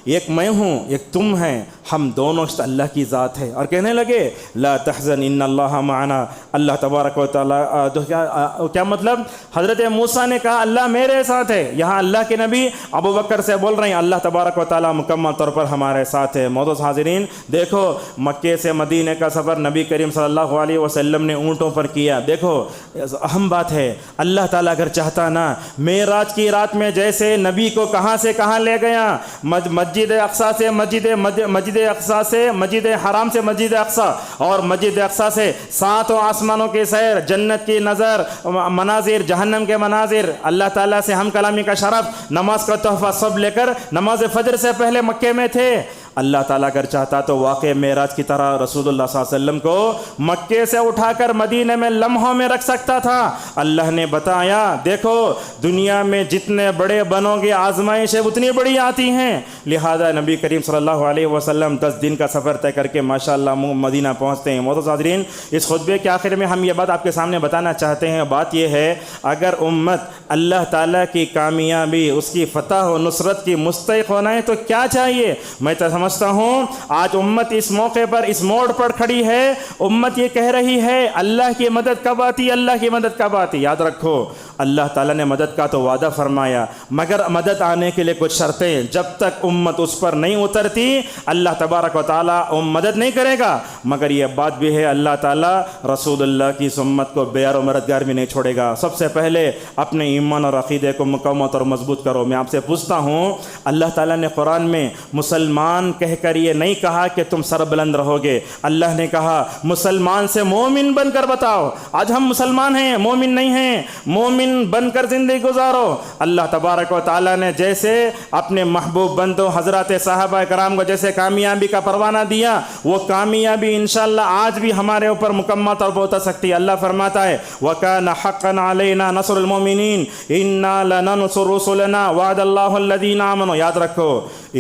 ایک میں ہوں ایک تم ہیں، ہم دونوں اللہ کی ذات ہے۔ اور کہنے لگے لا تحزن ان اللہ معنا، اللہ تبارک و تعالیٰ کیا مطلب؟ حضرت موسیٰ نے کہا اللہ میرے ساتھ ہے، یہاں اللہ کے نبی ابو بکر سے بول رہے ہیں اللہ تبارک و تعالیٰ مکمل طور پر ہمارے ساتھ ہے۔ معزز حاضرین دیکھو مکے سے مدینے کا سفر نبی کریم صلی اللہ علیہ وسلم نے اونٹوں پر کیا۔ دیکھو اہم بات ہے، اللہ تعالیٰ اگر چاہتا نا معراج کی رات میں جیسے نبی کو کہاں سے کہاں لے گیا، مسجد اقصیٰ سے مسجد اقصیٰ سے مسجد حرام سے مسجد اقصیٰ اور مسجد اقصیٰ سے ساتوں آسمانوں کی سیر، جنت کی نظر، مناظر، جہنم کے مناظر، اللہ تعالیٰ سے ہم کلامی کا شرف، نماز کا تحفہ سب لے کر نماز فجر سے پہلے مکے میں تھے۔ اللہ تعالیٰ اگر چاہتا تو واقع معراج کی طرح رسول اللہ صلی اللہ علیہ وسلم کو مکے سے اٹھا کر مدینے میں لمحوں میں رکھ سکتا تھا۔ اللہ نے بتایا دیکھو دنیا میں جتنے بڑے بنو گے آزمائشیں اتنی بڑی آتی ہیں، لہذا نبی کریم صلی اللہ علیہ وسلم 10 دن کا سفر طے کر کے ماشاءاللہ مدینہ پہنچتے ہیں۔ معزز حاضرین اس خطبے کے آخر میں ہم یہ بات آپ کے سامنے بتانا چاہتے ہیں، بات یہ ہے اگر امت اللہ تعالیٰ کی کامیابی، اس کی فتح و نصرت کی مستحق ہونا ہے تو کیا چاہیے؟ میں سمجھتا ہوں آج امت اس موقع پر اس موڑ پر کھڑی ہے، امت یہ کہہ رہی ہے اللہ کی مدد کب آتی، اللہ کی مدد کب آتی؟ یاد رکھو اللہ تعالیٰ نے مدد کا تو وعدہ فرمایا، مگر مدد آنے کے لیے کچھ شرطیں، جب تک امت اس پر نہیں اترتی اللہ تبارک و تعالیٰ مدد نہیں کرے گا۔ مگر یہ بات بھی ہے اللہ تعالیٰ رسول اللہ کی امت کو بے یار و مددگار بھی نہیں چھوڑے گا۔ سب سے پہلے اپنے ایمان اور عقیدے کو مکمل اور مضبوط کرو۔ میں آپ سے پوچھتا ہوں اللہ تعالیٰ نے قرآن میں مسلمان کہہ کر یہ نہیں کہا کہ تم سر بلند رہو گے، اللہ نے کہا مسلمان سے مومن بن کر بتاؤ۔ آج ہم مسلمان ہیں مومن نہیں ہیں، مومن بن کر زندگی گزارو۔ اللہ تبارک و تعالیٰ نے جیسے اپنے محبوب بندوں حضرات صحابہ کرام کو جیسے کامیابی کا پروانہ دیا، وہ کامیابی انشاءاللہ آج بھی ہمارے اوپر مکمل طور پر اتر سکتی ہے۔ اللہ فرماتا ہے وَكَانَ حَقًّا عَلَيْنَا نَصْرُ الْمُؤْمِنِينَ إِنَّا لَنَنْصُرُ رُسُلَنَا وَعَدَ اللَّهُ الَّذِينَ آمَنُوا۔ یاد رکھو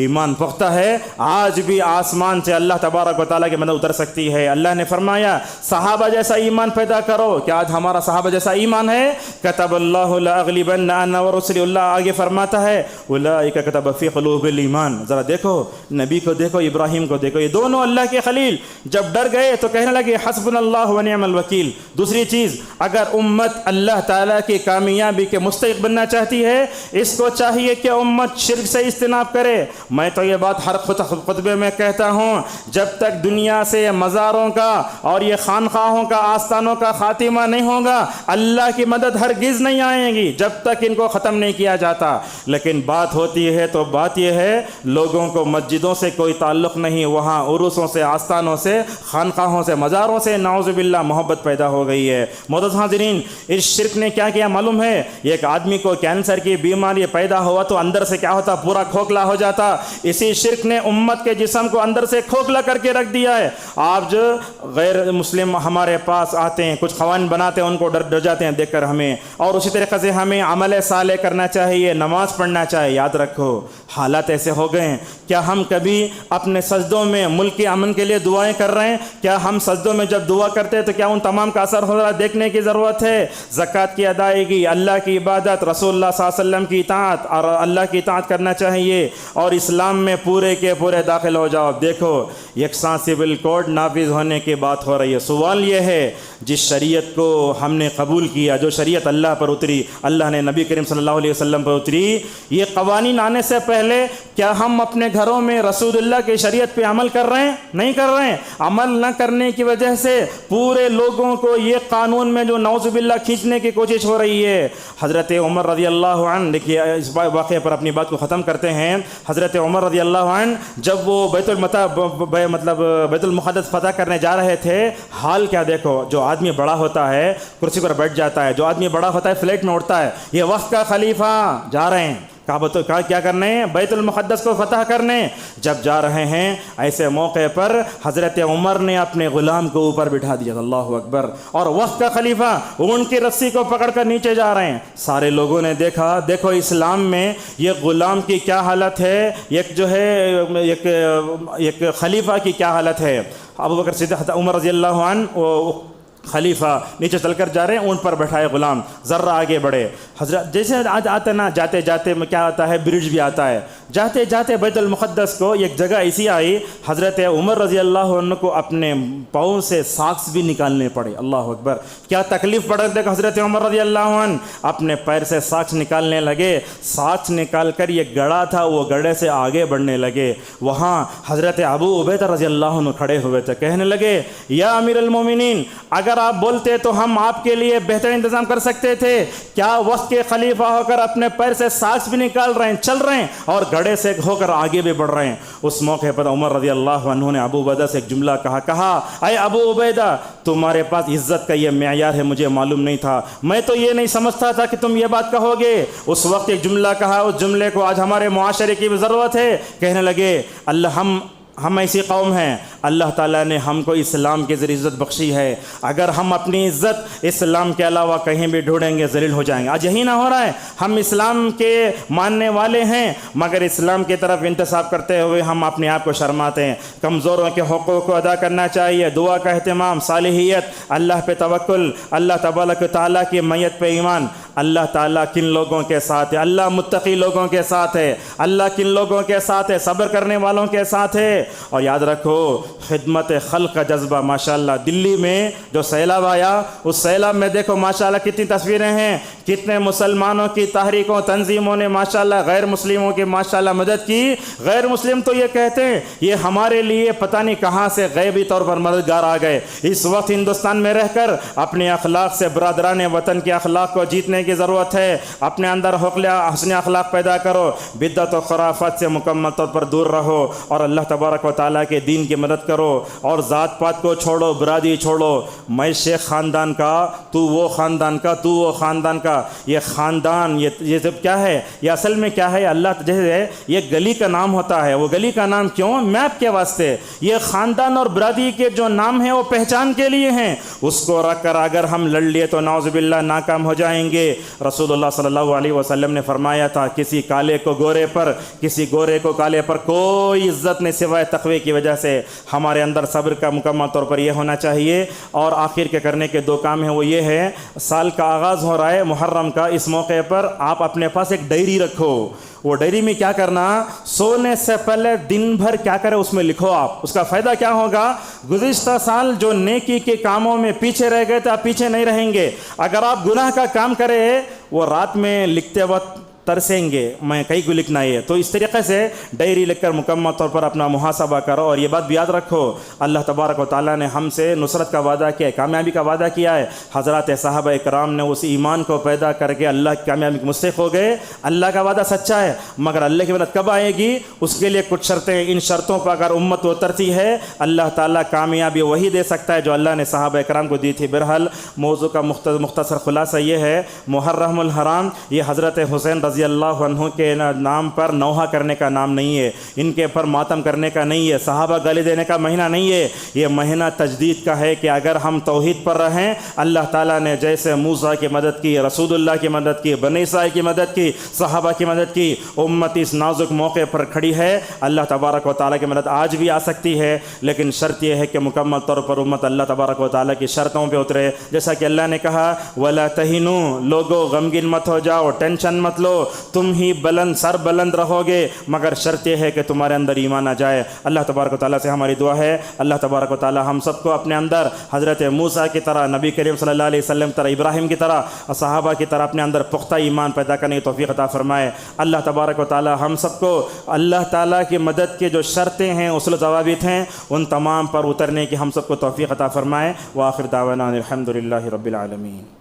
ایمان پختہ ہے، آج بھی آسمان سے اللہ تبارک و تعالیٰ کی مدد اتر سکتی ہے۔ اللہ نے فرمایا صحابہ جیسا ایمان پیدا کرو۔ کیا آج ہمارا صحابہ جیسا ایمان ہے؟ کتب اللہ لأغلبن انا ورسلی، اللہ آگے فرماتا ہے اولئک کتب فی قلوب الایمان۔ ذرا دیکھو نبی کو دیکھو، ابراہیم کو دیکھو، یہ دونوں اللہ کے خلیل جب ڈر گئے تو کہنے لگے حسبنا اللہ ونعم الوکیل۔ دوسری چیز اگر امت اللہ تعالیٰ کی کامیابی کے مستحق بننا چاہتی ہے، اس کو چاہیے کہ امت شرک سے اجتناب کرے۔ میں تو یہ بات ہر خطبے میں کہتا ہوں جب تک دنیا سے مزاروں کا اور یہ خانقاہوں کا آستانوں کا خاتمہ نہیں ہوگا اللہ کی مدد ہرگز نہیں آئے گی جب تک ان کو ختم نہیں کیا جاتا۔ لیکن بات ہوتی ہے تو بات یہ ہے لوگوں کو مسجدوں سے کوئی تعلق نہیں، وہاں عرسوں سے، آستانوں سے، خانقاہوں سے، مزاروں سے نعوذ باللہ محبت پیدا ہو گئی ہے۔ معزز حاضرین اس شرک نے کیا کیا معلوم ہے؟ ایک آدمی کو کینسر کی بیماری پیدا ہوا تو اندر سے کیا ہوتا؟ پورا کھوکھلا ہو جاتا۔ اسی شرک نے امت کے جسم کو اندر سے کھوکھلا کر کے رکھ دیا ہے۔ آپ جو غیر مسلم ہمارے پاس آتے ہیں، کچھ قوانین بناتے ہیں، ان کو ڈر جاتے ہیں دیکھ کر ہمیں، اور اسی طریقے سے ہمیں عمل صالح کرنا چاہیے، نماز پڑھنا چاہیے۔ یاد رکھو حالات ایسے ہو گئے ہیں، کیا ہم کبھی اپنے سجدوں میں ملک کے امن کے لیے دعائیں کر رہے ہیں؟ کیا ہم سجدوں میں جب دعا کرتے ہیں تو کیا ان تمام کا اثر ہو رہا ہے؟ دیکھنے کی ضرورت ہے۔ زکوٰۃ کی ادائیگی، اللہ کی عبادت، رسول اللہ صلی اللہ علیہ وسلم کی اطاعت اور اللہ کی اطاعت کرنا چاہیے، اور اسلام میں پورے کے پورے داخل ہو جاؤ۔ دیکھو یکساں سول کوڈ نافذ ہونے کی بات ہو رہی ہے۔ سوال یہ ہے جس شریعت کو ہم نے قبول کیا، جو شریعت اللہ پر اتری، اللہ نے نبی کریم صلی اللہ علیہ وسلم پر اتری، یہ قوانین آنے سے پہلے کیا ہم اپنے گھروں میں رسول اللہ کی شریعت پہ عمل کر رہے ہیں؟ نہیں کر رہے ہیں۔ عمل نہ کرنے کی وجہ سے پورے لوگوں کو یہ قانون میں جو نعوذ باللہ کھینچنے کی کوشش ہو رہی ہے۔ حضرت عمر رضی اللہ عنہ، دیکھیے اس واقعے پر اپنی بات کو ختم کرتے ہیں۔ حضرت عمر رضی اللہ عنہ جب وہ بیت المقدس فتح کرنے جا رہے تھے، حال کیا دیکھو، جو آدمی بڑا ہوتا ہے کرسی پر بیٹھ جاتا ہے، جو آدمی بڑا ہوتا ہے فلیٹ میں اڑتا ہے۔ یہ وقت کا خلیفہ جا رہے ہیں کیا کرنے ہیں؟ بیت المقدس کو فتح کرنے۔ جب جا رہے ہیں ایسے موقع پر حضرت عمر نے اپنے غلام کو اوپر بٹھا دیا، اللہ اکبر، اور وقت کا خلیفہ اون کی رسی کو پکڑ کر نیچے جا رہے ہیں۔ سارے لوگوں نے دیکھا، دیکھو اسلام میں یہ غلام کی کیا حالت ہے، ایک خلیفہ کی کیا حالت ہے۔ ابو بکر صدیق عمر رضی اللہ عنہ خلیفہ نیچے چل کر جا رہے ہیں، اون پر بیٹھائے غلام، ذرہ آگے بڑھے۔ حضرت جیسے آج آتا نا جاتے جاتے میں کیا آتا ہے برج بھی آتا ہے، جاتے جاتے بیت المقدس کو ایک جگہ ایسی آئی حضرت عمر رضی اللہ عنہ کو اپنے پاؤں سے ساکس بھی نکالنے پڑے۔ اللہ اکبر، کیا تکلیف پڑ رہے تھے کہ حضرت عمر رضی اللہ عنہ اپنے پیر سے ساکس نکالنے لگے، ساکس نکال کر یہ گڑھا تھا وہ گڑھے سے آگے بڑھنے لگے۔ وہاں حضرت ابو عبیدہ رضی اللہ عنہ کھڑے ہوئے تھے، کہنے لگے یا امیر المومنین اگر آپ بولتے تو ہم آپ کے لیے بہتر انتظام کر سکتے تھے، کیا وقت کے خلیفہ ہو کر اپنے پیر سے ساکس بھی نکال رہے ہیں، چل رہے ہیں اور گڑھے سے ہو کر آگے بھی بڑھ رہے ہیں۔ اس موقع پر عمر رضی اللہ عنہ نے ابو عبیدہ سے ایک جملہ کہا اے ابو عبیدہ تمہارے پاس عزت کا یہ معیار ہے، مجھے معلوم نہیں تھا، میں تو یہ نہیں سمجھتا تھا کہ تم یہ بات کہو گے۔ اس وقت ایک جملہ کہا، اس جملے کو آج ہمارے معاشرے کی بھی ضرورت ہے۔ کہنے لگے اللہ ہم ایسی قوم ہیں، اللہ تعالیٰ نے ہم کو اسلام کے ذریعے عزت بخشی ہے، اگر ہم اپنی عزت اسلام کے علاوہ کہیں بھی ڈھونڈیں گے ذلیل ہو جائیں گے۔ آج یہی نہ ہو رہا ہے، ہم اسلام کے ماننے والے ہیں مگر اسلام کی طرف انتساب کرتے ہوئے ہم اپنے آپ کو شرماتے ہیں۔ کمزوروں کے حقوق کو ادا کرنا چاہیے، دعا کا اہتمام، صالحیت، اللہ پہ توکل، اللہ تبارک و تعالیٰ کی میت پہ ایمان۔ اللہ تعالیٰ کن لوگوں کے ساتھ ہے؟ اللہ متقی لوگوں کے ساتھ ہے۔ اللہ کن لوگوں کے ساتھ ہے؟ صبر کرنے والوں کے ساتھ ہے۔ اور یاد رکھو خدمت خلق کا جذبہ، ماشاءاللہ دلی میں جو سیلاب آیا اس سیلاب میں دیکھو ماشاءاللہ کتنی تصویریں ہیں، کتنے مسلمانوں کی تحریکوں تنظیموں نے ماشاءاللہ غیر مسلموں کی ماشاءاللہ مدد کی۔ غیر مسلم تو یہ کہتے ہیں یہ ہمارے لیے پتہ نہیں کہاں سے غیبی طور پر مددگار آ گئے۔ اس وقت ہندوستان میں رہ کر اپنے اخلاق سے برادران وطن کے اخلاق کو جیتنے کی ضرورت ہے۔ اپنے اندر حسن اخلاق پیدا کرو، بدعت و خرافات سے مکمل طور پر دور رہو اور اللہ تبارک و تعالیٰ کے دین کی مدد کرو، اور ذات پات کو چھوڑو، برادری چھوڑو، میں شیخ خاندان کا، تو وہ خاندان کا، تو وہ خاندان کا۔ یہ خاندان یہ سب کیا ہے؟ یہ اصل میں کیا ہے؟ اللہ جیسے یہ گلی کا نام ہوتا ہے، وہ گلی کا نام کیوں؟ میپ کے واسطے۔ یہ خاندان اور برادری کے جو نام ہیں وہ پہچان کے لیے ہیں، اس کو رکھ کر اگر ہم لڑ لیے تو نعوذ باللہ ناکام ہو جائیں گے۔ رسول اللہ صلی اللہ علیہ وسلم نے فرمایا تھا کسی کالے کو گورے پر، کسی گورے کو کالے پر کوئی عزت نہیں سوائے تقوی کی وجہ سے۔ ہمارے اندر صبر کا مکمل طور پر یہ ہونا چاہیے۔ اور آخر کے کرنے کے دو کام ہیں، وہ یہ ہے سال کا آغاز ہو رہا ہے محرم کا، اس موقع پر آپ اپنے پاس ایک ڈائری رکھو۔ وہ ڈائری میں کیا کرنا، سونے سے پہلے دن بھر کیا کرے اس میں لکھو آپ۔ اس کا فائدہ کیا ہوگا؟ گزشتہ سال جو نیکی کے کاموں میں پیچھے رہ گئے تھے آپ پیچھے نہیں رہیں گے۔ اگر آپ گناہ کا کام کرے وہ رات میں لکھتے وقت ترسیں گے میں کہیں کو لکھنا ہے، تو اس طریقے سے ڈائری لکھ کر مکمل طور پر اپنا محاسبہ کرو۔ اور یہ بات بھی یاد رکھو اللہ تبارک و تعالیٰ نے ہم سے نصرت کا وعدہ کیا ہے، کامیابی کا وعدہ کیا ہے۔ حضرات صحابہ کرام نے اس ایمان کو پیدا کر کے اللہ کی کامیابی کے مستحق ہو گئے۔ اللہ کا وعدہ سچا ہے مگر اللہ کی مدد کب آئے گی؟ اس کے لیے کچھ شرطیں ہیں، ان شرطوں پر اگر امت اترتی ہے اللہ تعالیٰ کامیابی وہی دے سکتا ہے جو اللہ نے صحابہ کرام کو دی تھی۔ بہرحال موضوع کا مختصر خلاصہ یہ ہے، محرم الحرام یہ حضرت حسین رضی اللہ عنہ کے نام پر نوحہ کرنے کا نام نہیں ہے، ان کے پر ماتم کرنے کا نہیں ہے، صحابہ گالی دینے کا مہینہ نہیں ہے، یہ مہینہ تجدید کا ہے کہ اگر ہم توحید پر رہیں اللہ تعالیٰ نے جیسے موسیٰ کی مدد کی، رسول اللہ کی مدد کی، بنی اسرائیل کی مدد کی، صحابہ کی مدد کی، امت اس نازک موقع پر کھڑی ہے۔ اللہ تبارک و تعالیٰ کی مدد آج بھی آ سکتی ہے لیکن شرط یہ ہے کہ مکمل طور پر امت اللہ تبارک و تعالیٰ کی شرطوں پہ اترے۔ جیسا کہ اللہ نے کہا وَلَا تَهِنُوا، لوگو غمگین مت ہو جاؤ، ٹینشن مت لو، تم ہی سر بلند رہو گے مگر شرط یہ ہے کہ تمہارے اندر ایمان آ جائے۔ اللہ تبارک و تعالیٰ سے ہماری دعا ہے اللہ تبارک و تعالیٰ ہم سب کو اپنے اندر حضرت موسیٰ کی طرح، نبی کریم صلی اللہ علیہ وسلم طرح، ابراہیم کی طرح اور صحابہ کی طرح اپنے اندر پختہ ایمان پیدا کرنے کی توفیق عطا فرمائے۔ اللہ تبارک و تعالیٰ ہم سب کو اللہ تعالیٰ کی مدد کے جو شرطیں ہیں اصول و ضوابط ہیں ان تمام پر اترنے کی ہم سب کو توفیق عطا فرمائے۔ وآخر دعوانا الحمد للہ رب العالمین۔